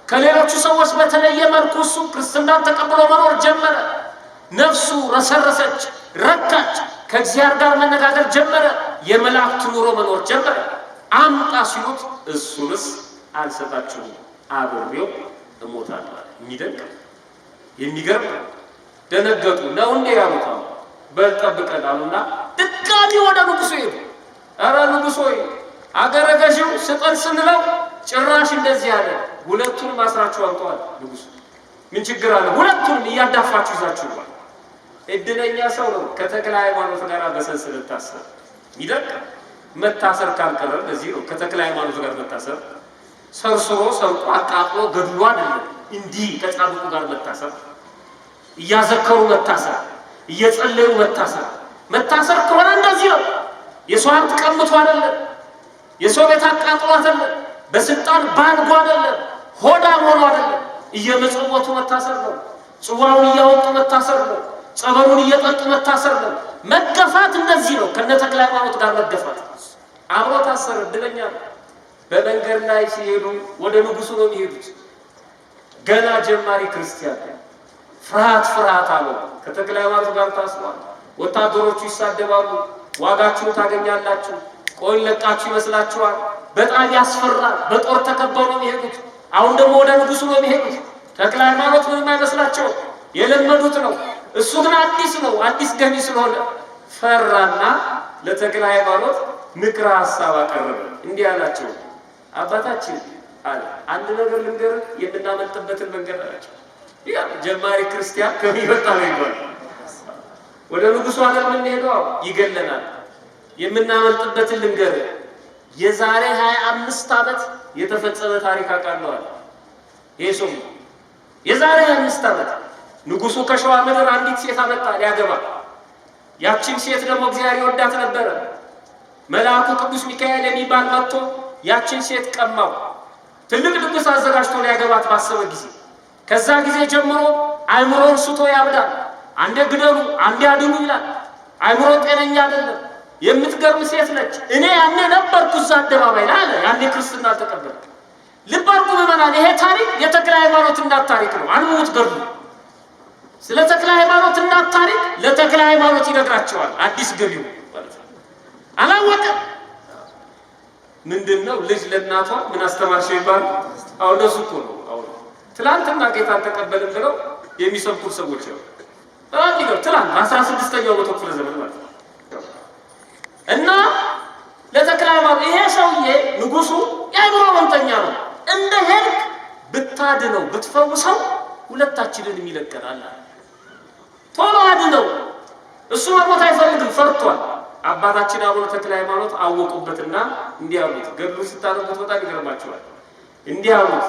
S2: ከሌሎቹ ሰዎች በተለየ መልኩ እሱ ክርስትናን ተቀብሎ መኖር ጀመረ። ነፍሱ ረሰረሰች፣ ረካች። ከእግዚአብሔር ጋር መነጋገር ጀመረ። የመላእክት ኑሮ መኖር ጀመረ። አምጣ ሲሉት እሱንስ አልሰጣችሁም፣ አብሬው እሞታለሁ። የሚደንቅ የሚገርም። ደነገጡ። ነው እንዴ ያሉት? በጠብቀን አሉና ድጋሚ ወደ ንጉሱ ሄዱ። ኧረ ንጉሥ ሆይ አገረ ገዢው ስጠን ስንለው ጭራሽ እንደዚህ አለ። ሁለቱንም አስራችሁ አምጠዋል። ንጉሱ ምን ችግር አለ? ሁለቱንም እያዳፋችሁ ይዛችሁ ይባል። እድለኛ ሰው ነው። ከተክለ ሃይማኖት ጋር በሰንሰለት ታሰረ። ይደቅ መታሰር ካልቀረ ለዚህ ነው ከተክለ ሃይማኖት ጋር መታሰር። ሰርስሮ ሰርቆ አቃጥሎ ገድሎ አይደለም። እንዲህ ከጻድቁ ጋር መታሰር፣ እያዘከሩ መታሰር፣ እየጸለዩ መታሰር። መታሰር ከሆነ እንደዚህ ነው። የሰው ሀብት ቀምቶ አይደለም፣ የሰው ቤት አቃጥሎ አይደለም፣ በስልጣን ባንጎ አይደለም፣ ሆዳም ሆኖ አይደለም። እየመጸወቱ መታሰር ነው። ጽዋውን እያወጡ መታሰር ነው። ጸበሉን እየጠጡ መታሰር ነው። መገፋት እንደዚህ ነው። ከነ ተክለ ሃይማኖት ጋር መገፋት አብሮ ታሰረ። እድለኛ ነው። በመንገድ ላይ ሲሄዱ ወደ ንጉሱ ነው የሚሄዱት። ገና ጀማሪ ክርስቲያን ፍርሃት ፍርሃት አለው። ከተክለ ሃይማኖት ጋር ታስሯል። ወታደሮቹ ይሳደባሉ። ዋጋችሁን ታገኛላችሁ፣ ቆይ ለቃችሁ ይመስላችኋል። በጣም ያስፈራል። በጦር ተከበው ነው የሚሄዱት። አሁን ደግሞ ወደ ንጉሱ ነው የሚሄዱት። ተክለ ሃይማኖት ምንም አይመስላቸው፣ የለመዱት ነው። እሱ ግን አዲስ ነው። አዲስ ገቢ ስለሆነ ፈራና ለተክለ ሃይማኖት ምክረ ሀሳብ አቀረበ። እንዲህ አላቸው፣ አባታችን አለ አንድ ነገር ልንገርህ፣ የምናመልጥበትን መንገድ አላቸው። ያ ጀማሪ ክርስቲያን ከሚወጣ ነው ይባል። ወደ ንጉሱ ዓለም የምንሄደው ይገለናል። የምናመልጥበትን ልንገርህ፣ የዛሬ 25 ዓመት የተፈጸመ ታሪክ አውቃለሁ አለ። ይሄ ሰው የዛሬ 25 ዓመት ንጉሱ ከሸዋ ምድር አንዲት ሴት አመጣ ሊያገባ። ያቺን ሴት ደግሞ እግዚአብሔር ይወዳት ነበረ። መልአኩ ቅዱስ ሚካኤል የሚባል መጥቶ ያቺን ሴት ቀማው። ትልቅ ድግስ አዘጋጅቶ ሊያገባት ባሰበ ጊዜ ከዛ ጊዜ ጀምሮ አእምሮን ስቶ ያብዳል። አንዴ ግደሉ፣ አንዴ አድኑ ይላል። አእምሮ ጤነኛ አይደለም። የምትገርም ሴት ነች። እኔ ያኔ ነበርኩ እዛ አደባባይ ላይ አለ። ያኔ ክርስትና አልተቀበለ። ልብ አድርጉ ምዕመናን፣ ይሄ ታሪክ የተክለ ሃይማኖት እናት ታሪክ ነው። አንሙት ገድሉ ስለ ተክለ ሃይማኖት እናት ታሪክ ለተክለ ሃይማኖት ይነግራቸዋል። አዲስ ገቢው ማለት ነው። አላወቀም። ምንድነው ልጅ ለእናቷ ምን አስተማርሽ ይባል? አሁን ለሱ እኮ ነው። አሁን ትላንትና ጌታ ተቀበልን ብለው የሚሰብኩ ሰዎች ነው። ትላንት 16ኛው መቶ ክፍለ ዘመን ማለት ነው። እና ለተክለ ሃይማኖት ይሄ ሰውዬ ንጉሱ የአእምሮ ህመምተኛ ነው። እንደ ሄድክ ብታድነው ብትፈውሰው ሁለታችንን የሚለቀናል። ቶሎ አድነው እሱ መሞት አይፈልግም፣ ፈርቷል። አባታችን አቡነ ተክለ ሃይማኖት አወቁበትና እንዲህ አሉት። ገድሉን ስታነቡት በጣም ይገርማቸዋል። እንዲህ አሉት፣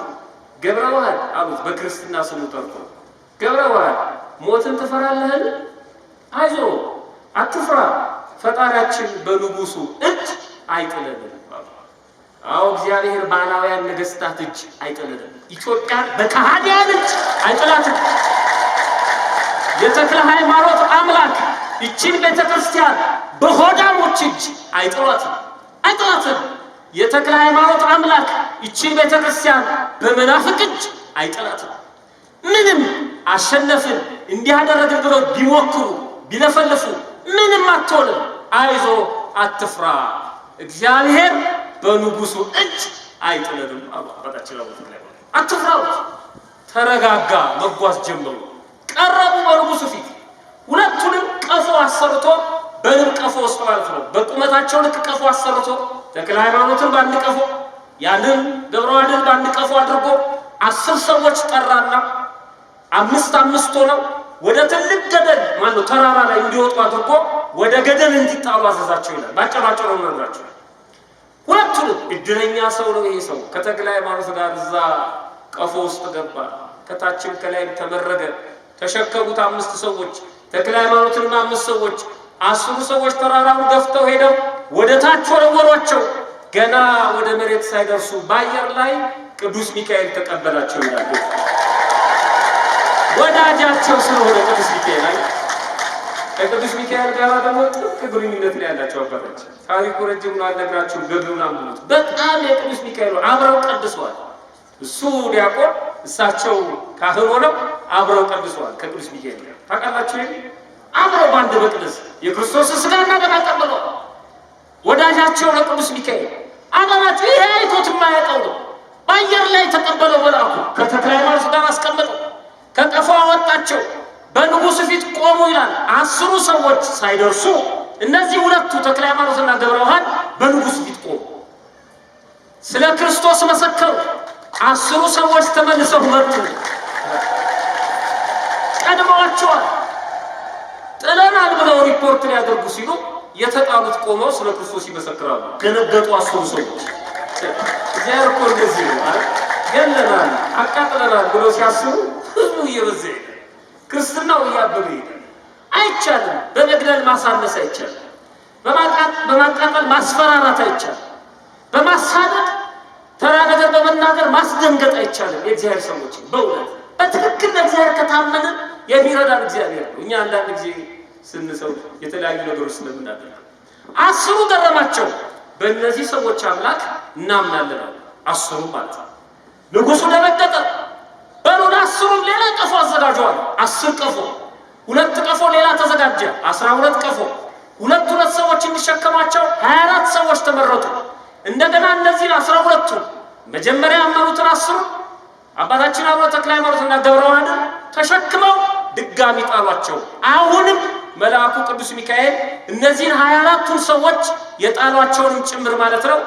S2: ገብረ ዋህድ አሉት። በክርስትና ስሙ ጠርቶ ገብረ ዋህድ ሞትን ትፈራለህን? አይዞ አትፍራ፣ ፈጣሪያችን በንጉሱ እጅ አይጥለንም። አዎ እግዚአብሔር ባላውያን ነገስታት እጅ አይጥለንም። ኢትዮጵያን በከሃዲያን እጅ አይጥላትም። የተክለ ሃይማኖት አምላክ ይችን ቤተክርስቲያን በሆዳሞች እጅ አይጥሏትም። የተክለ ሃይማኖት አምላክ ይችን ቤተክርስቲያን በመናፍቅ እጅ አይጥላትም። ምንም አሸነፍን እንዲያደረግን ብለው ቢሞክሩ ቢለፈልፉ ምንም አትሆንም። አይዞ አትፍራ፣ እግዚአብሔር በንጉሱ እጅ አይጥለንም። አባታችን አትፍራው። ተረጋጋ። መጓዝ ጀመሩ። ቀረቡ በንጉሱ ፊት። ሁለቱንም ቀፎ አሰርቶ በንብ ቀፎ ውስጥ ማለት ነው። በቁመታቸው ልክ ቀፎ አሰርቶ ተክለ ሃይማኖትን በአንድ ቀፎ ያንን ገብረ ዋህድን በአንድ ቀፎ አድርጎ 10 ሰዎች ጠራና 5 ሆነው ወደ ትልቅ ገደል ማለት ተራራ ላይ እንዲወጡ አድርጎ ወደ ገደል እንዲጣሉ አዘዛቸው ይላል። ባጭሩ ነው ነግራቸው። ሁለቱንም እድለኛ ሰው ነው ይሄ ሰው። ከተክለ ሃይማኖት ጋር እዛ ቀፎ ውስጥ ገባ። ከታችም ከላይም ተመረገ። ተሸከሙት 5 ሰዎች፣ ተክለ ሃይማኖትንም 5 ሰዎች። 10 ሰዎች ተራራውን ገፍተው ሄደው ወደ ታች ወረወሯቸው። ገና ወደ መሬት ሳይደርሱ በአየር ላይ ቅዱስ ሚካኤል ተቀበላቸው ይላል። ወዳጃቸው ስለሆነ ቅዱስ ሚካኤል ላይ ከቅዱስ ሚካኤል ጋር ደግሞ ጥብቅ ግንኙነት ላይ ያላቸው አባታችን ታሪኩ ረጅም ነው፣ አልነግራችሁም። ገድሉን አንብቡት። በጣም የቅዱስ ሚካኤል አብረው ቀድሰዋል። እሱ ዲያቆን እሳቸው ካህን ሆነው አብረው ቀድሰዋል ከቅዱስ ሚካኤል ጋር። ታውቃላችሁ አብረው በአንድ መቅደስ የክርስቶስ ሥጋና ደም ተቀብለዋል። ወዳጃቸው ለቅዱስ ሚካኤል አባላችሁ ይሄ አይቶት የማያውቀው ነው። በአየር ላይ ተቀበለው መልአኩ ከተክለ ሃይማኖት ጋር አስቀመጠው። ከቀፎ አወጣቸው። በንጉሱ ፊት ቆሙ ይላል። 10 ሰዎች ሳይደርሱ እነዚህ ሁለቱ ተክለ ሃይማኖትና ገብረ ዋህድ በንጉሱ ፊት ቆሙ። ስለ ክርስቶስ መሰከሩ። 10 ሰዎች ተመልሰው መጡ። ቀድመዋቸዋል። ጥለናል ብለው ሪፖርት ሊያደርጉ ሲሉ የተጣሉት ቆመው ስለ ክርስቶስ ይመሰክራሉ። ገነገጡ 10 ሰዎች። እግዚአብሔር እኮ እንደዚህ ነው አይደል? ገለናል አቃጥለናል ብለው ሲያስቡ ህዝቡ እየበዛ ሄደ። ክርስትናው እያበበ ሄደ። አይቻልም። በመግደል ማሳነስ አይቻልም። በማቃጠል ማስፈራራት አይቻልም። በማሳደድ ተራ ነገር በመናገር ማስደንገጥ አይቻልም። የእግዚአብሔር ሰዎች በእውነት በትክክል ለእግዚአብሔር ከታመንን የሚረዳን እግዚአብሔር ነው። እኛ አንዳንድ ጊዜ ስንሰው የተለያዩ ነገሮች ስለምናደርግ 10 ገረማቸው። በእነዚህ ሰዎች አምላክ እናምናለን አሉ። 10 ማለት ነው። ንጉሱ ደነገጠ። በሉን 10 ሌላ ቀፎ አዘጋጀዋል። 10 ቀፎ፣ 2 ቀፎ ሌላ ተዘጋጀ። 12 ቀፎ፣ 2 ሰዎች እንዲሸከማቸው 24 ሰዎች ተመረጡ። እንደገና እነዚህን 12ቱ መጀመሪያ ያመኑትን 10 አባታችን አቡነ ተክለ ሃይማኖትና ገብረ ዋህድን ተሸክመው ድጋሚ ጣሏቸው። አሁንም መልአኩ ቅዱስ ሚካኤል እነዚህን 24ቱን ሰዎች የጣሏቸውንም ጭምር ማለት ነው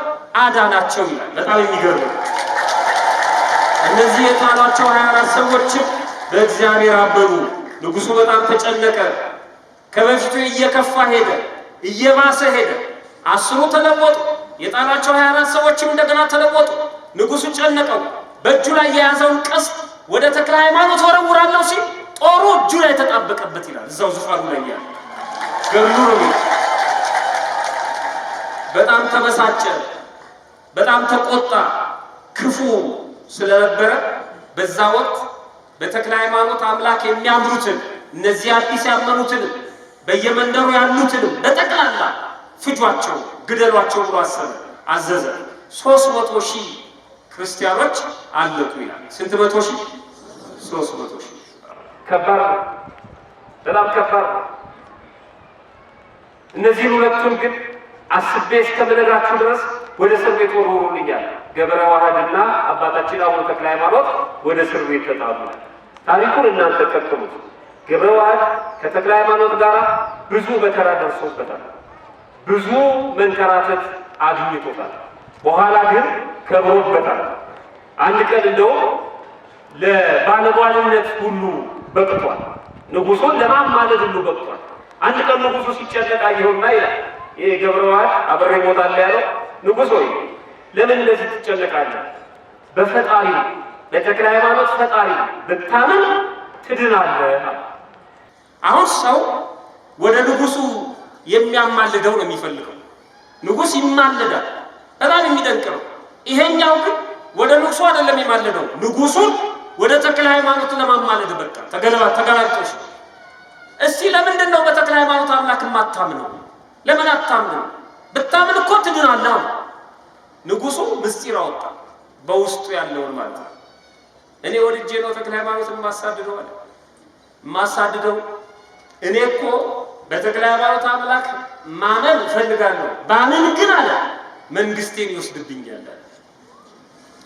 S2: አዳናቸው ይላል። በጣም የሚገርም እነዚህ የጣሏቸው 24 ሰዎች በእግዚአብሔር አበሩ። ንጉሱ በጣም ተጨነቀ። ከበፊቱ እየከፋ ሄደ፣ እየባሰ ሄደ። 10 ተለወጡ። የጣሏቸው 24 ሰዎችም እንደገና ተለወጡ። ንጉሱ ጨነቀው። በእጁ ላይ የያዘውን ቀስት ወደ ተክለ ሃይማኖት ወረውራለሁ ሲል ጦሩ እጁ ላይ ተጣበቀበት ይላል። እዛው ዙፋኑ ላይ ያለ ገድሉ ነው። በጣም ተበሳጨ፣ በጣም ተቆጣ። ክፉ ስለነበረ በዛ ወቅት በተክለ ሃይማኖት አምላክ የሚያምኑትን እነዚህ አዲስ ያመኑትን በየመንደሩ ያሉትን በጠቅላላ ፍጇቸው፣ ግደሏቸው ብሎ አዘዘ። 300,000 ክርስቲያኖች አለቁ ይላል። ስንት መቶ ሺህ? 300,000። ከባድ ነው፣ በጣም ከባድ ነው። እነዚህን ሁለቱን ግን አስቤ እስከምነግራችሁ ድረስ ወደ እስር ቤት ወርውሩልኛል። ገብረ ዋህድና አባታችን አቡነ ተክለ ሃይማኖት ወደ እስር ቤት ተጣሉ። ታሪኩን እናንተ ተከተሉት። ገብረ ዋህድ ከተክለ ሃይማኖት ጋር ብዙ መከራ ደርሶበታል። ብዙ መንከራተት አግኝቶታል። በኋላ ግን ከብሮበታል። አንድ ቀን እንደው ለባለሟልነት ሁሉ በቅቷል። ንጉሱን ለማማለድ ሁሉ በቅቷል። አንድ ቀን ንጉሱ ሲጨነቅ አየሁና ይላል ይሄ ገብረዋል አብሬ እሞታለሁ ያለው ንጉሥ ሆይ ለምን እንደዚህ ትጨነቃለህ? በፈጣሪ በተክለ ሃይማኖት ፈጣሪ ብታምን ትድናለህ። አሁን ሰው ወደ ንጉሱ የሚያማልደው ነው የሚፈልገው። ንጉስ ይማልዳል፣ በጣም የሚደንቅ ነው። ይሄኛው ግን ወደ ንጉሱ አይደለም የሚማልደው፣ ንጉሱን ወደ ተክለ ሃይማኖት ለማማለድ በቃ ተገላልጦሽ። እስቲ ለምንድን ነው በተክለ ሃይማኖት አምላክ የማታምነው? ለምን አታምነው? ብታምን እኮ ትድናለህ። ንጉሱ ምስጢር አወጣ፣ በውስጡ ያለውን ማለት ነው። እኔ ወድጄ ነው ተክለ ሃይማኖት የማሳድደው አለ። የማሳድደው እኔ እኮ በተክለ ሃይማኖት አምላክ ማመን እፈልጋለሁ፣ ባምን ግን አለ መንግስቴን ይወስድብኛል፣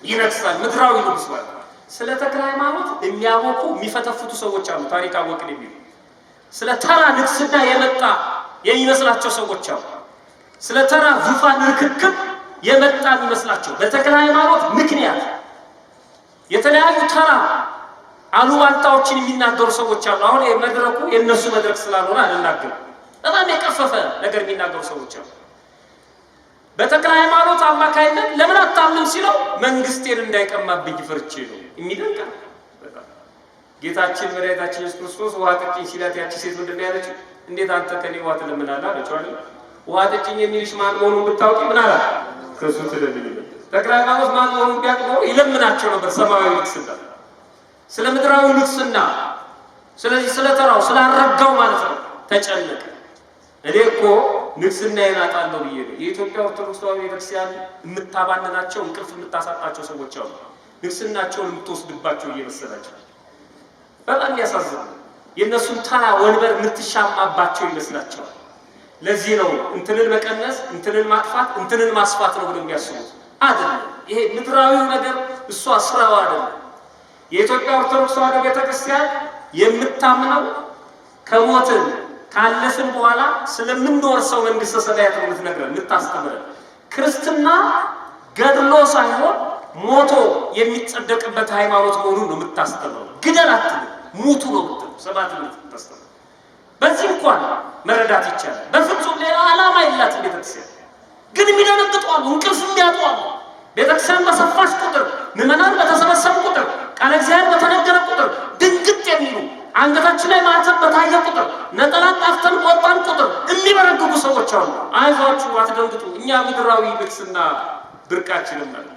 S2: ይነግሳል። ምድራዊ ንጉስ ማለት ነው። ስለ ተክለ ሃይማኖት የሚያወቁ የሚፈተፍቱ ሰዎች አሉ። ታሪክ አወቅን የሚሉ ስለ ተራ ንግስና የመጣ የሚመስላቸው ሰዎች አሉ። ስለ ተራ ዙፋን ርክክብ የመጣ የሚመስላቸው በተክለ ሃይማኖት ምክንያት የተለያዩ ተራ አሉባልታዎችን የሚናገሩ ሰዎች አሉ። አሁን መድረኩ የእነሱ መድረክ ስላልሆነ አልናገርም። በጣም የቀፈፈ ነገር የሚናገሩ ሰዎች አሉ። በተክለ ሃይማኖት አማካይነት ለምን አታምንም ሲለው መንግስቴን እንዳይቀማብኝ ፍርቼ ነው። የሚደንቅ ጌታችን መድኃኒታችን ኢየሱስ ክርስቶስ ውሃ ጠጪኝ ሲላት ያቺ ሴት ምንድን ነው ያለችው? እንዴት አንተ ከኔ ውሃ ትለምናለህ አለችው አይደል? ውሃ ጠጪኝ የሚልሽ ማን መሆኑን ብታውቂ ምን አላት? ከሱ ትለምኝ። ተክለ ሃይማኖት ማን መሆኑን ቢያውቅ ኖሮ ይለምናቸው ነበር ሰማያዊ ንግስና፣ ስለ ምድራዊ ንግስና። ስለዚህ ስለ ተራው ስላረጋው ማለት ነው ተጨነቀ። እኔ እኮ ንግስናዬን አጣለሁ ብዬ ነው። የኢትዮጵያ ኦርቶዶክስ ተዋሕዶ ቤተክርስቲያን የምታባንናቸው እንቅልፍ የምታሳጣቸው ሰዎች አሉ። ንግስናቸውን የምትወስድባቸው እየመሰላቸው በጣም ያሳዝናል። የእነሱን ተራ ወንበር የምትሻማባቸው ይመስላቸዋል። ለዚህ ነው እንትንን መቀነስ፣ እንትንን ማጥፋት፣ እንትንን ማስፋት ነው ብለው የሚያስቡት አይደለም። ይሄ ምድራዊው ነገር እሷ ስራዋ አይደለም። የኢትዮጵያ ኦርቶዶክስ ተዋሕዶ ቤተክርስቲያን የምታምነው ከሞትን ካለፍን በኋላ ስለምንወርሰው መንግስተ ሰማያት ነው የምትነግረን የምታስተምረን። ክርስትና ገድሎ ሳይሆን ሞቶ የሚጸደቅበት ሃይማኖት መሆኑን ነው የምታስተምረው። ግደል አትልም፣ ሙቱ ነው የምትለው። ሰማዕትነት የምታስተምረው በዚህ እንኳን መረዳት ይቻላል። በፍጹም ሌላ ዓላማ የላትም ቤተክርስቲያን። ግን የሚደነግጧሉ፣ እንቅልፍ የሚያጧሉ። ቤተክርስቲያን በሰፋች ቁጥር፣ ምዕመናን በተሰበሰቡ ቁጥር፣ ቃለ እግዚአብሔር በተነገረ ቁጥር ድንግጥ የሚሉ አንገታችን ላይ ማዕተብ በታየ ቁጥር፣ ነጠላ ጣፍተን በወጣን ቁጥር የሚበረግጉ ሰዎች አሉ። አይዟችሁ፣ አትደንግጡ፣ እኛ ምድራዊ ንግስና ብርቃችንም ነው።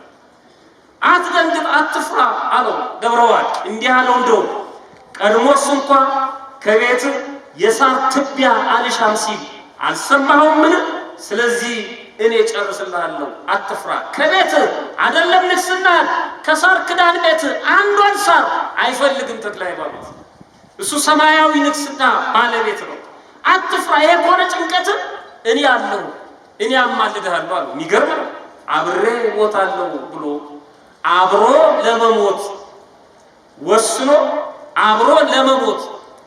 S2: አትደንግጥ፣ አትፍራ አለው ገብረዋል። እንዲህ አለው እንደው ቀድሞስ እንኳ ከቤት የሳር ትቢያ አልሻም ሲል አልሰማኸውምን? ስለዚህ እኔ ጨርስልሃለሁ፣ አትፍራ። ከቤት አይደለም ንግስናን ከሳር ክዳን ቤት አንዷን ሳር አይፈልግም ተክለ ሃይማኖት። እሱ ሰማያዊ ንግስና ባለቤት ነው። አትፍራ፣ ይሄ ከሆነ ጭንቀት እኔ አለሁ፣ እኔ አማልድሃለሁ አለው። የሚገርም ነው። አብሬ እሞታለሁ ብሎ አብሮ ለመሞት ወስኖ አብሮ ለመሞት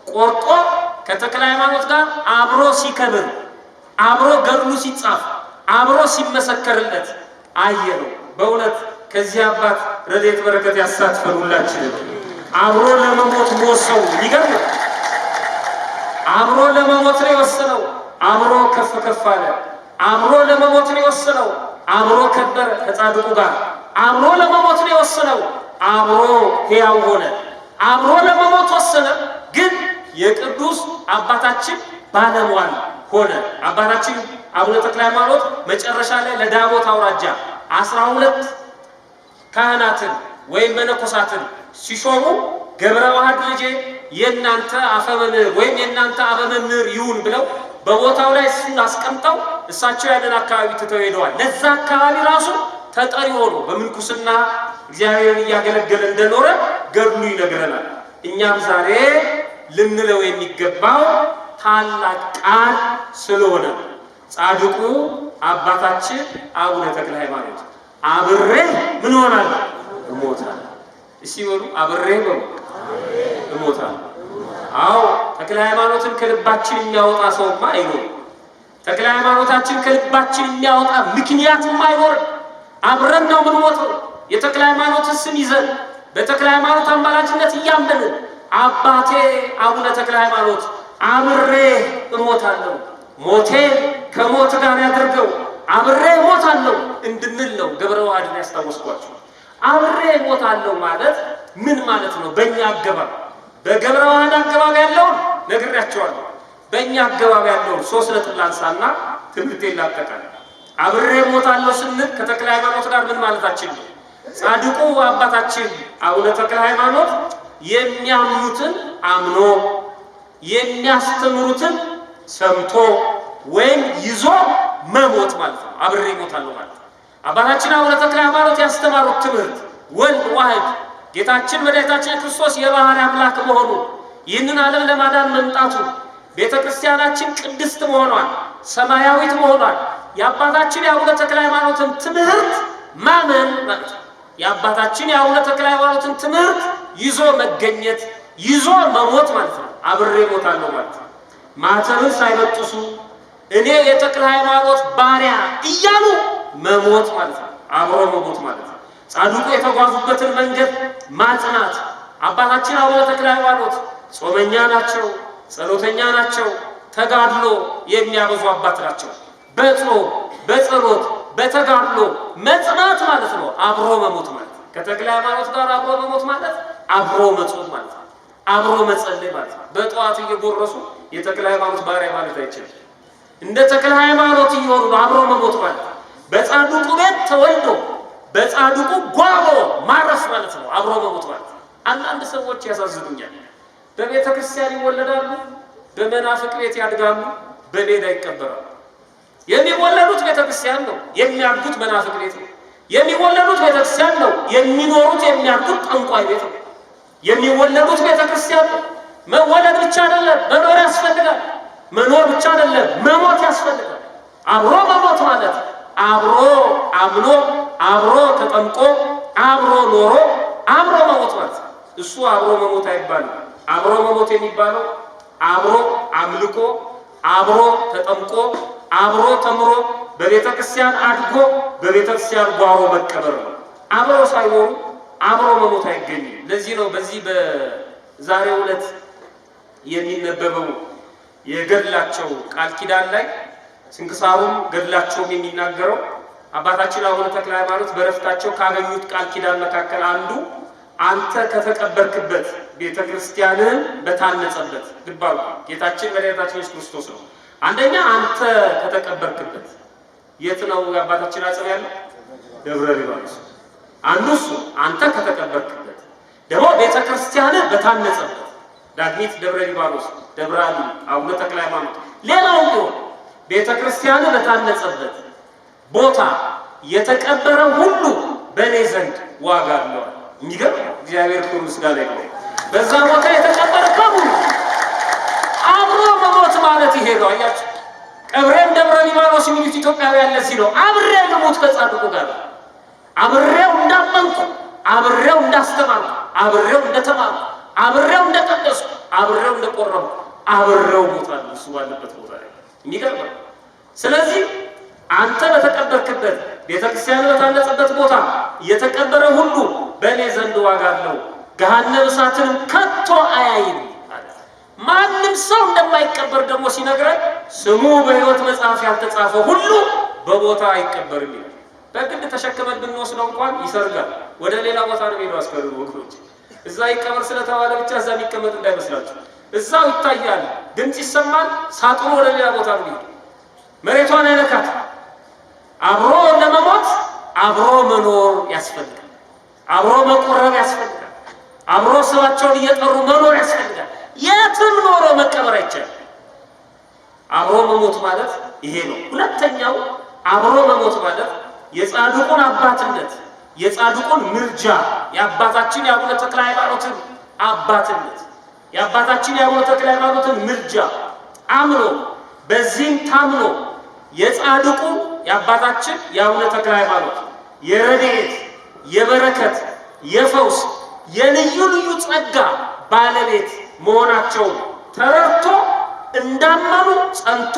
S2: ቆርጦ ከተክለ ሃይማኖት ጋር አብሮ ሲከብር፣ አብሮ ገድሉ ሲጻፍ፣ አብሮ ሲመሰከርለት አየነው። በእውነት ከዚህ አባት ረድኤት በረከት ያሳትፈን ሁላችንን። አብሮ ለመሞት ወሰው ይገርም። አብሮ ለመሞት ነው የወሰነው። አብሮ ከፍ ከፍ አለ። አብሮ ለመሞት ነው የወሰነው። አብሮ ከበረ ከጻድቁ ጋር። አብሮ ለመሞት ነው የወሰነው። አብሮ ሕያው ሆነ። አብሮ ለመሞት ወሰነ። ግን የቅዱስ አባታችን ባለሟል ሆነ። አባታችን አቡነ ተክለ ሃይማኖት መጨረሻ ላይ ለዳሞት አውራጃ 12 ካህናትን ወይም መነኮሳትን ሲሾሙ ገብረ ዋህድ ልጄ የእናንተ አፈመምህር ወይም የእናንተ አበመምህር ይሁን ብለው በቦታው ላይ አስቀምጠው እሳቸው ያንን አካባቢ ትተው ሄደዋል። ለዛ አካባቢ ራሱ ተጠሪ ሆኖ በምንኩስና እግዚአብሔርን እያገለገለ እንደኖረ ገድሉ ይነግረናል። እኛም ዛሬ ልንለው የሚገባው ታላቅ ቃል ስለሆነ ጻድቁ አባታችን አቡነ ተክለ ሃይማኖት አብሬ ምን ሆናለሁ? እሞታለሁ። እሺ በሉ፣ አብሬ በሉ፣ እሞታለሁ። አዎ ተክለ ሃይማኖትን ከልባችን የሚያወጣ ሰውማ አይኖርም። ተክለ ሃይማኖታችን ከልባችን የሚያወጣ ምክንያትም አይኖርም። አብረን ነው የምንሞተው። የተክለ ሃይማኖትን ስም ይዘን በተክለ ሃይማኖት አማላጅነት እያመንን አባቴ አቡነ ተክለ ሃይማኖት አብሬ እሞታለሁ፣ ሞቴን ከሞት ጋር ያድርገው፣ አብሬ እሞታለሁ እንድንል ነው ገብረ ዋህድን ያስታወስኳቸው። አብሬ እሞታለሁ ማለት ምን ማለት ነው? በእኛ አገባብ በገብረ ዋህድ አገባብ ያለውን ነግሬያቸዋለሁ። በእኛ አገባብ ያለውን 3 ነጥብ ላንሳና ትምህርቴን ላጠቃልል። አብሬ እሞታለሁ ስንል ከተክለ ሃይማኖት ጋር ምን ማለታችን ነው? ጻድቁ አባታችን አቡነ ተክለ ሃይማኖት የሚያምኑትን አምኖ የሚያስተምሩትን ሰምቶ ወይም ይዞ መሞት ማለት ነው። አብሬ እሞታለሁ ማለት ነው። አባታችን አቡነ ተክለ ሃይማኖት ያስተማሩት ትምህርት ወልድ ዋህድ ጌታችን መድኃኒታችን ክርስቶስ የባህሪ አምላክ መሆኑ፣ ይህንን ዓለም ለማዳን መምጣቱ፣ ቤተ ክርስቲያናችን ቅድስት መሆኗን ሰማያዊት መሆኗን የአባታችን የአቡነ ተክለ ሃይማኖትን ትምህርት ማመን ማለት ነው። የአባታችን የአቡነ ተክለ ሃይማኖትን ትምህርት ይዞ መገኘት ይዞ መሞት ማለት ነው። አብሬ እሞታለሁ ማለት ነው። ማተብን ሳይበጥሱ እኔ የተክለ ሃይማኖት ባሪያ እያሉ መሞት ማለት ነው። አብሮ መሞት ማለት ነው። ጻድቁ የተጓዙበትን መንገድ ማጽናት። አባታችን አቡነ ተክለ ሃይማኖት ጾመኛ ናቸው፣ ጸሎተኛ ናቸው፣ ተጋድሎ የሚያበዙ አባት ናቸው። በጾም በጸሎት በተጋድሎ መጽናት ማለት ነው አብሮ መሞት ማለት ነው። ከተክለ ሃይማኖት ጋር አብሮ መሞት ማለት አብሮ መጾም ማለት ነው። አብሮ መጸለይ ማለት ነው። በጠዋት እየጎረሱ የተክለ ሃይማኖት ባሪያ ማለት አይችልም። እንደ ተክለ ሃይማኖት እየሆኑ አብሮ መሞት ማለት በጻድቁ ቤት ተወልዶ በጻድቁ ጓሮ ማረፍ ማለት ነው። አብሮ መሞት ማለት አንዳንድ ሰዎች ያሳዝኑኛል። በቤተ ክርስቲያን ይወለዳሉ፣ በመናፍቅ ቤት ያድጋሉ፣ በሜዳ ይቀበራሉ። የሚወለዱት ቤተ ክርስቲያን ነው፣ የሚያድጉት መናፍቅ ቤት ነው። የሚወለዱት ቤተ ክርስቲያን ነው፣ የሚኖሩት የሚያድጉት ጠንቋይ ቤት ነው። የሚወለዱት ቤተ ክርስቲያን ነው። መወለድ ብቻ አይደለም፣ መኖር ያስፈልጋል። መኖር ብቻ አይደለም፣ መሞት ያስፈልጋል። አብሮ መሞት ማለት አብሮ አምኖ አብሮ ተጠምቆ አብሮ ኖሮ አብሮ መሞት ማለት እሱ አብሮ መሞት አይባልም። አብሮ መሞት የሚባለው አብሮ አምልኮ አብሮ ተጠምቆ አብሮ ተምሮ በቤተ ክርስቲያን አድጎ በቤተ ክርስቲያን ጓሮ መቀበር ነው። አብሮ ሳይኖሩ አብሮ መሞት አይገኝም። ለዚህ ነው በዚህ በዛሬው ዕለት የሚነበበው የገድላቸው ቃል ኪዳን ላይ ስንክሳሩም ገድላቸውም የሚናገረው አባታችን አቡነ ተክለ ሃይማኖት በረፍታቸው ካገኙት ቃል ኪዳን መካከል አንዱ አንተ ከተቀበርክበት ቤተ ክርስቲያንህን በታነጸበት ልባሉ ጌታችን መድኃኒታችን ኢየሱስ ክርስቶስ ነው። አንደኛ አንተ ከተቀበርክበት የት ነው የአባታችን አጽም ያለው? ደብረ ሊባኖስ። አንዱ እሱ አንተ ከተቀበርክበት፣ ደግሞ ቤተ ክርስቲያንህ በታነጸበት ዳግሚት ደብረ ሊባኖስ፣ ደብረ አቡነ ተክለ ሃይማኖት። ሌላው ቢሆን ቤተ ክርስቲያንህ በታነጸበት ቦታ የተቀበረ ሁሉ በእኔ ዘንድ ዋጋ አለው። የሚገርም እግዚአብሔር ክብር ምስጋና ይግባው። በዛ ቦታ የተቀበረ ሁሉ አብሮ መሞት ማለት ይሄ ነው። አያችሁ፣ ቀብሬም ደብረ ሊባኖስ የሚሉት ኢትዮጵያውያን ለዚህ ነው አብሬ ልሞት ከጻድቁ ጋር አብሬው እንዳመንኩ አብሬው እንዳስተማርኩ አብሬው እንደተማርኩ አብሬው እንደቀደስኩ አብሬው እንደቆረብኩ አብሬው ሞታለሁ እሱ ባለበት ቦታ ላይ። የሚገርም። ስለዚህ አንተ በተቀበርክበት ቤተክርስቲያን በታነጸበት ቦታ የተቀበረ ሁሉ በእኔ ዘንድ ዋጋ አለው፣ ገሃነመ እሳትንም ከቶ አያይም። ማንም ሰው እንደማይቀበር ደግሞ ሲነግረን ስሙ በሕይወት መጽሐፍ ያልተጻፈ ሁሉ በቦታ አይቀበርም ይላል። በግድ ተሸክመን ብንወስደው እንኳን ይሰርጋል። ወደ ሌላ ቦታ ነው ሄዶ አስከሩ ወገኖች። እዛ ይቀበር ስለተባለ ብቻ እዛ የሚቀመጥ እንዳይመስላችሁ። እዛው ይታያል፣ ድምፅ ይሰማል፣ ሳጥኑ ወደ ሌላ ቦታ ነው ሄዶ መሬቷን አይነካት። አብሮ ለመሞት አብሮ መኖር ያስፈልጋል። አብሮ መቆረብ ያስፈልጋል። አብሮ ስማቸውን እየጠሩ መኖር ያስፈልጋል። የትም ኖሮ መቀበር አይቻልም። አብሮ መሞት ማለት ይሄ ነው። ሁለተኛው አብሮ መሞት ማለት የጻድቁን አባትነት የጻድቁን ምርጃ የአባታችን የአቡነ ተክለ ሃይማኖትን አባትነት የአባታችን የአቡነ ተክለ ሃይማኖትን ምርጃ አምኖ በዚህም ታምኖ የጻድቁ የአባታችን የአቡነ ተክለ ሃይማኖት የረድኤት የበረከት የፈውስ የልዩ ልዩ ጸጋ ባለቤት መሆናቸውን ተረድቶ እንዳመኑ ጸንቶ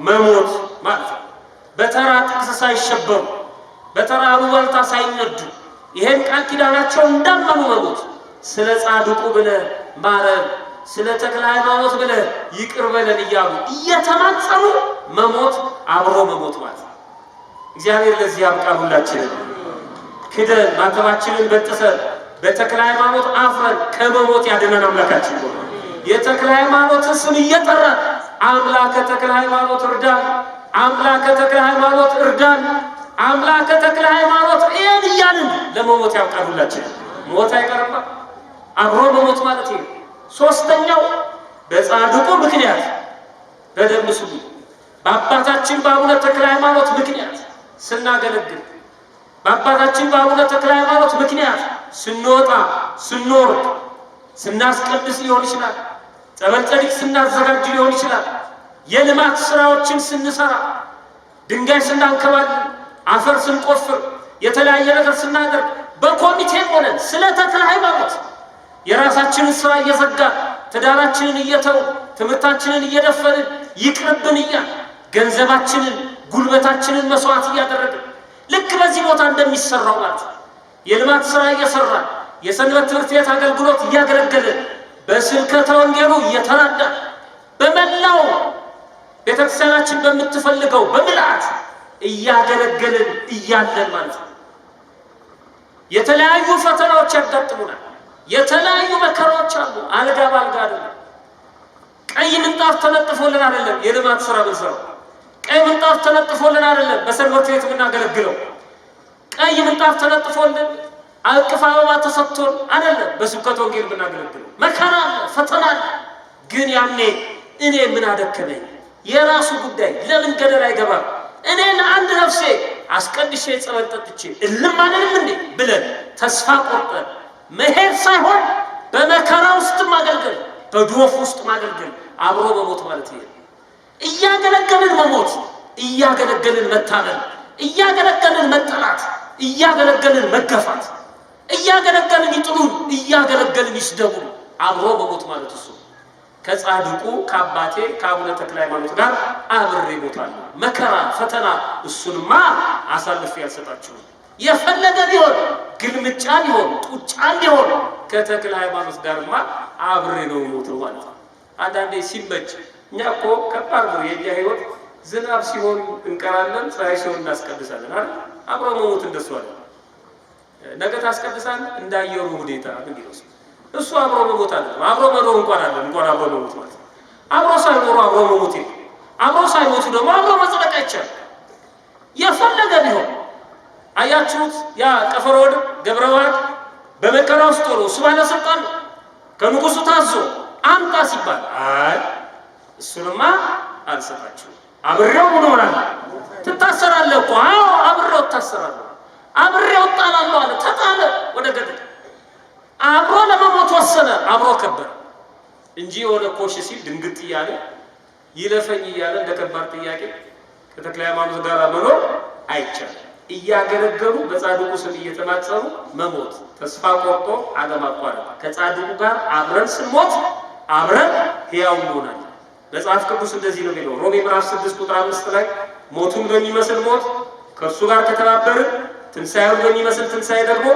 S2: መሞት ማለት ነው። በተራ ጥቅስ ሳይሸበሩ በተራ አሉባልታ ሳይነዱ ይሄን ቃል ኪዳናቸውን እንዳመኑ መሞት። ስለ ጻድቁ ብለህ ማረን፣ ስለ ተክለ ሃይማኖት ብለህ ይቅር በለን እያሉ እየተማጸኑ መሞት አብሮ መሞት ማለት ነው። እግዚአብሔር ለዚህ ያብቃን። ሁላችንን ክደን ማተባችንን በጥሰን በተክለ ሃይማኖት አፍረን ከመሞት ያድነን አምላካችን ነው። የተክለ ሃይማኖትን ስም እየጠራን አምላከ ተክለ ሃይማኖት እርዳን፣ አምላከ ተክለ ሃይማኖት እርዳን፣ አምላከ ተክለ ሃይማኖት ይሄን እያልን ለመሞት ያብቃን። ሁላችንን ሞት አይቀርም፣ አብሮ መሞት ማለት ይሄ። ሶስተኛው በጻድቁ ምክንያት በደም ስሙ በአባታችን በአቡነ ተክለ ሃይማኖት ምክንያት ስናገለግል በአባታችን በአቡነ ተክለ ሃይማኖት ምክንያት ስንወጣ ስንወርድ ስናስቀድስ ሊሆን ይችላል። ጸበል ጸዲቅ ስናዘጋጅ ሊሆን ይችላል። የልማት ስራዎችን ስንሰራ፣ ድንጋይ ስናንከባል፣ አፈር ስንቆፍር፣ የተለያየ ነገር ስናደርግ በኮሚቴም ሆነን ስለ ተክለ ሃይማኖት የራሳችንን ስራ እየዘጋን ትዳራችንን እየተው ትምህርታችንን እየደፈንን ይቅርብን እያል ገንዘባችንን ጉልበታችንን መስዋዕት እያደረግን ልክ በዚህ ቦታ እንደሚሰራው ማለት የልማት ስራ እየሰራን የሰንበት ትምህርት ቤት አገልግሎት እያገለገልን በስብከተ ወንጌሉ እየተራዳን በመላው ቤተክርስቲያናችን በምትፈልገው በምልአት እያገለገልን እያለን ማለት ነው። የተለያዩ ፈተናዎች ያጋጥሙናል። የተለያዩ መከራዎች አሉ። አልጋ ባልጋ አይደለም። ቀይ ምንጣፍ ተነጥፎልን አይደለም የልማት ስራ ብንሰራው። ቀይ ምንጣፍ ተነጥፎልን አይደለም በሰንበት ቤት የምናገለግለው። ቀይ ምንጣፍ ተነጥፎልን አቅፍ አበባ ተሰጥቶን አይደለም በስብከተ ወንጌል የምናገለግለው። መከራ አለ፣ ፈተና አለ። ግን ያኔ እኔ ምን አደከመኝ? የራሱ ጉዳይ ለምን ገደል አይገባም? እኔ ለአንድ ነፍሴ አስቀድሼ ጸበል ጠጥቼ እልም አልልም እንዴ ብለን ተስፋ ቆርጠን መሄድ ሳይሆን በመከራ ውስጥ ማገልገል፣ በዶፍ ውስጥ ማገልገል፣ አብሮ መሞት ማለት ይሄ። እያገለገልን መሞት፣ እያገለገልን መታመን፣ እያገለገልን መጠላት፣ እያገለገልን መገፋት፣ እያገለገልን ይጥሉን፣ እያገለገልን ይስደቡን፣ አብሮ መሞት ማለት እሱ። ከጻድቁ ከአባቴ ከአቡነ ተክለ ሃይማኖት ጋር አብሬ እሞታለሁ። መከራ ፈተና እሱንማ አሳልፌ ያልሰጣችሁም። የፈለገ ቢሆን ግልምጫ ቢሆን ጡጫ ቢሆን ከተክለ ሃይማኖት ጋርማ አብሬ ነው ሞተው ማለት ነው። አንዳንዴ ሲመች እኛ እኮ ከባድ ነው የኛ ህይወት። ዝናብ ሲሆን እንቀራለን፣ ፀሐይ ሲሆን እናስቀድሳለን አይደል? አብሮ መሞት እንደሱ አለ። ነገ ታስቀድሳለህ እንዳየሩ ሁኔታ ምን ይወስ እሱ አብሮ መሞት አለ። አብሮ መኖር እንኳን አለ እንኳን አብሮ መሞት ማለት ነው። አብሮ ሳይኖሩ አብሮ መሞት ይሄ። አብሮ ሳይሞቱ ደግሞ አብሮ መጽደቅ አይቻልም። የፈለገ ቢሆን አያችሁት? ያ ቀፈሮድ ገብረዋድ በመከራ ውስጥ ሆኖ እሱ ባለስልጣን ከንጉሱ ታዞ አምጣ ሲባል አይ እሱንማ አልሰጣችሁም አብሬው ምን ሆናል? ትታሰራለህ እኮ። አዎ አብሬው እታሰራለሁ፣ አብሬው እጣላለሁ አለ። ተጣለ ወደ ገደል። አብሮ ለመሞት ወሰነ። አብሮ ከበረ እንጂ የሆነ ኮሽ ሲል ድንግጥ እያለ ይለፈኝ እያለ እንደ ከባድ ጥያቄ ከተክለ ሃይማኖት ጋር መኖር አይቻልም። እያገለገሉ በጻድቁ ስም እየተማጸኑ መሞት፣ ተስፋ ቆርጦ አለማቋረጥ። ከጻድቁ ጋር አብረን ስንሞት አብረን ሕያው እንሆናለን። መጽሐፍ ቅዱስ እንደዚህ ነው የሚለው ሮሜ ምዕራፍ 6 ቁጥር 5 ላይ ሞቱን በሚመስል ሞት ከእርሱ ጋር ከተባበርን ትንሣኤውን በሚመስል ትንሣኤ ደግሞ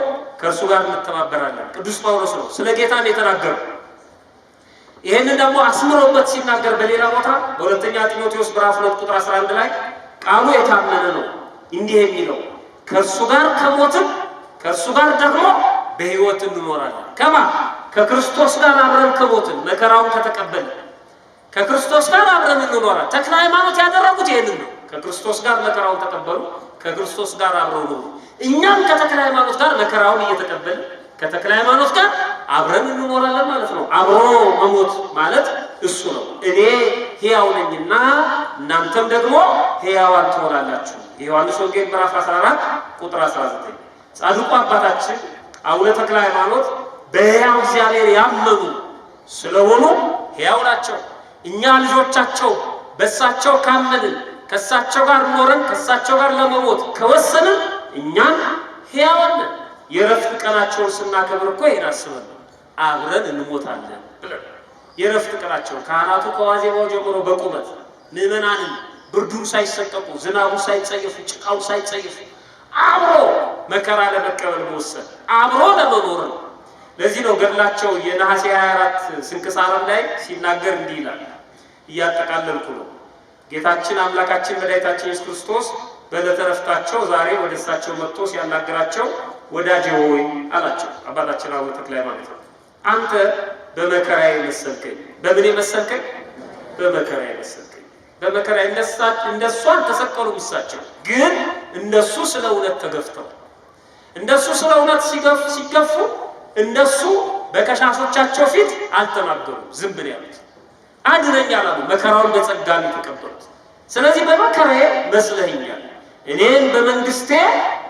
S2: ከእርሱ ጋር እንተባበራለን። ቅዱስ ጳውሎስ ነው ስለ ጌታ የተናገረው። ይህንን ደግሞ አስምሮበት ሲናገር በሌላ ቦታ በሁለተኛ ጢሞቴዎስ ምዕራፍ 2 ቁጥር 11 ላይ ቃሉ የታመነ ነው እንዲህ የሚለው ከእርሱ ጋር ከሞትን ከእርሱ ጋር ደግሞ በሕይወት እንኖራለን። ከማ ከክርስቶስ ጋር አብረን ከሞትን መከራውን ከተቀበልን ከክርስቶስ ጋር አብረን እንኖራለን። ተክለ ሃይማኖት ያደረጉት ይሄንን ነው። ከክርስቶስ ጋር መከራውን ተቀበሉ፣ ከክርስቶስ ጋር አብረው ኖሩ። እኛም ከተክለ ሃይማኖት ጋር መከራውን እየተቀበልን ከተክለ ሃይማኖት ጋር አብረን እንኖራለን ማለት ነው። አብሮ መሞት ማለት እሱ ነው። እኔ ሕያው ነኝና እናንተም ደግሞ ሕያዋን ትሆናላችሁ። የዮሐንስ ወንጌል ምዕራፍ 14 ቁጥር 19። ጻድቁ አባታችን አቡነ ተክለ ሃይማኖት በሕያው እግዚአብሔር ያመኑ ስለሆኑ ሕያው ናቸው። እኛ ልጆቻቸው በእሳቸው ካመንን ከእሳቸው ጋር ኖረን ከእሳቸው ጋር ለመሞት ከወሰንን እኛም ሕያዋን ነን። የረፍት ቀናቸውን ስናከብር እኮ ይሄን አስበን አብረን እንሞታለን ብለን የረፍት ቀናቸውን ካህናቱ ከዋዜማው ጀምሮ በቁመት ምዕመናንን ብርዱን ሳይሰቀቁ ዝናቡ ሳይጸየፉ ጭቃው ሳይጸየፉ አብሮ መከራ ለመቀበል መወሰን አብሮ ለመኖር ነው። ለዚህ ነው ገድላቸው የነሐሴ 24 ስንክሳር ላይ ሲናገር እንዲህ ይላል። እያጠቃለልኩ ነው። ጌታችን አምላካችን መድኃኒታችን ኢየሱስ ክርስቶስ በዕለተ ዕረፍታቸው ዛሬ ወደ እሳቸው መጥቶ ሲያናግራቸው ወዳጄ ሆይ አላቸው። አባታችን አቡነ ተክለ ሃይማኖት አንተ በመከራዬ መሰልከኝ። በምን መሰልከኝ? በመከራዬ መሰልከኝ። በመከራዬ እንደሱ አልተሰቀሉም። እሳቸው ግን እነሱ ስለ እውነት ተገፍተው እንደሱ ስለ እውነት ሲገፉ እንደሱ በከሳሾቻቸው ፊት አልተናገሩም። ዝም ብለው ያሉት አድነኝ አላሉ። መከራውን በጸጋ ነው የተቀበሉት። ስለዚህ በመከራዬ መስለኸኛል፣ እኔን በመንግስቴ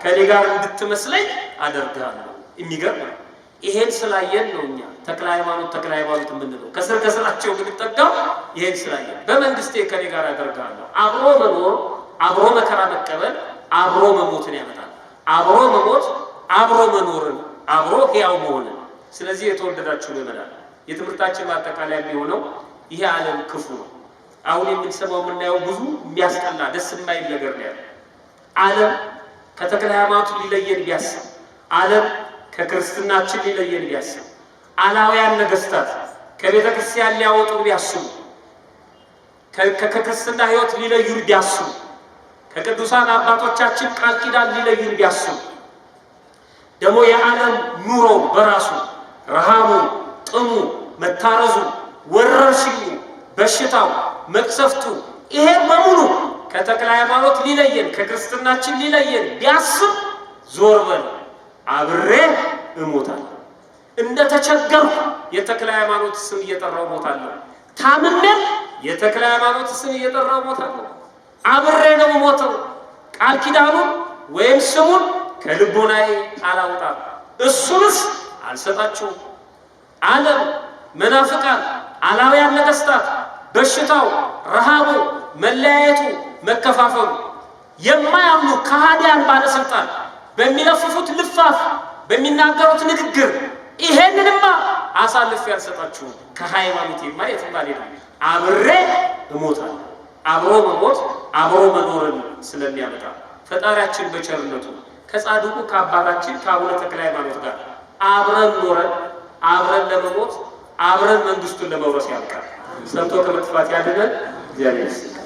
S2: ከኔ ጋር እንድትመስለኝ አደርጋለሁ። የሚገርም ነው። ይሄን ስላየን ነው እኛ ተክለ ሃይማኖት የምንለው። ከስር ከስራቸው የምንጠጋው ይሄን ስላየን በመንግስቴ ከኔ ጋር አደርጋለሁ። አብሮ መኖር፣ አብሮ መከራ መቀበል አብሮ መሞትን ያመጣል። አብሮ መሞት አብሮ መኖርን፣ አብሮ ሕያው መሆንን። ስለዚህ የተወደዳችሁ ምዕመናን የትምህርታችን ማጠቃለያ የሚሆነው ይሄ ዓለም ክፉ ነው። አሁን የምንሰማው የምናየው ብዙ የሚያስጠላ ደስ የማይል ነገር ነው ያለው። ዓለም ከተክለ ሃይማኖት ሊለየን ቢያስብ፣ ዓለም ከክርስትናችን ሊለየን ቢያስብ፣ አላውያን ነገስታት ከቤተ ክርስቲያን ሊያወጡን ቢያስቡ፣ ከክርስትና ሕይወት ሊለዩን ቢያስቡ፣ ከቅዱሳን አባቶቻችን ቃል ኪዳን ሊለዩን ቢያስቡ፣ ደግሞ የዓለም ኑሮ በራሱ ረሃቡ፣ ጥሙ፣ መታረዙ፣ ወረርሽኙ፣ በሽታው፣ መቅሰፍቱ ይሄ በሙሉ ከተክለ ሃይማኖት ሊለየን ከክርስትናችን ሊለየን ቢያስብ ዞር በል አብሬ እሞታለሁ። እንደተቸገርኩ የተክለ ሃይማኖት ስም እየጠራው እሞታለሁ። ታምሜም የተክለ ሃይማኖት ስም እየጠራው እሞታለሁ። አብሬ ነው ሞተው። ቃል ኪዳኑን ወይም ስሙን ከልቦናዬ አላውጣም። እሱንስ አልሰጣቸውም። ዓለም፣ መናፍቃን፣ አላውያን ነገስታት፣ በሽታው፣ ረሃቡ፣ መለያየቱ፣ መከፋፈሉ፣ የማያምኑ ከሃዲያን ባለስልጣን በሚለፍፉት ልፋፍ፣ በሚናገሩት ንግግር ይሄንንማ አሳልፌ አልሰጣችሁም። ከሃይማኖቴማ የትም አልሄድም። አብሬ እሞታለሁ። አብሮ መሞት አብሮ መኖርን ስለሚያመጣ ፈጣሪያችን በቸርነቱ ከጻድቁ ከአባታችን ከአቡነ ተክለ ሃይማኖት ጋር አብረን ኖረን አብረን ለመሞት አብረን መንግስቱን ለመውረስ ያብቃል። ሰምቶ ከመጥፋት ያድነን። እግዚአብሔር ይመስገን።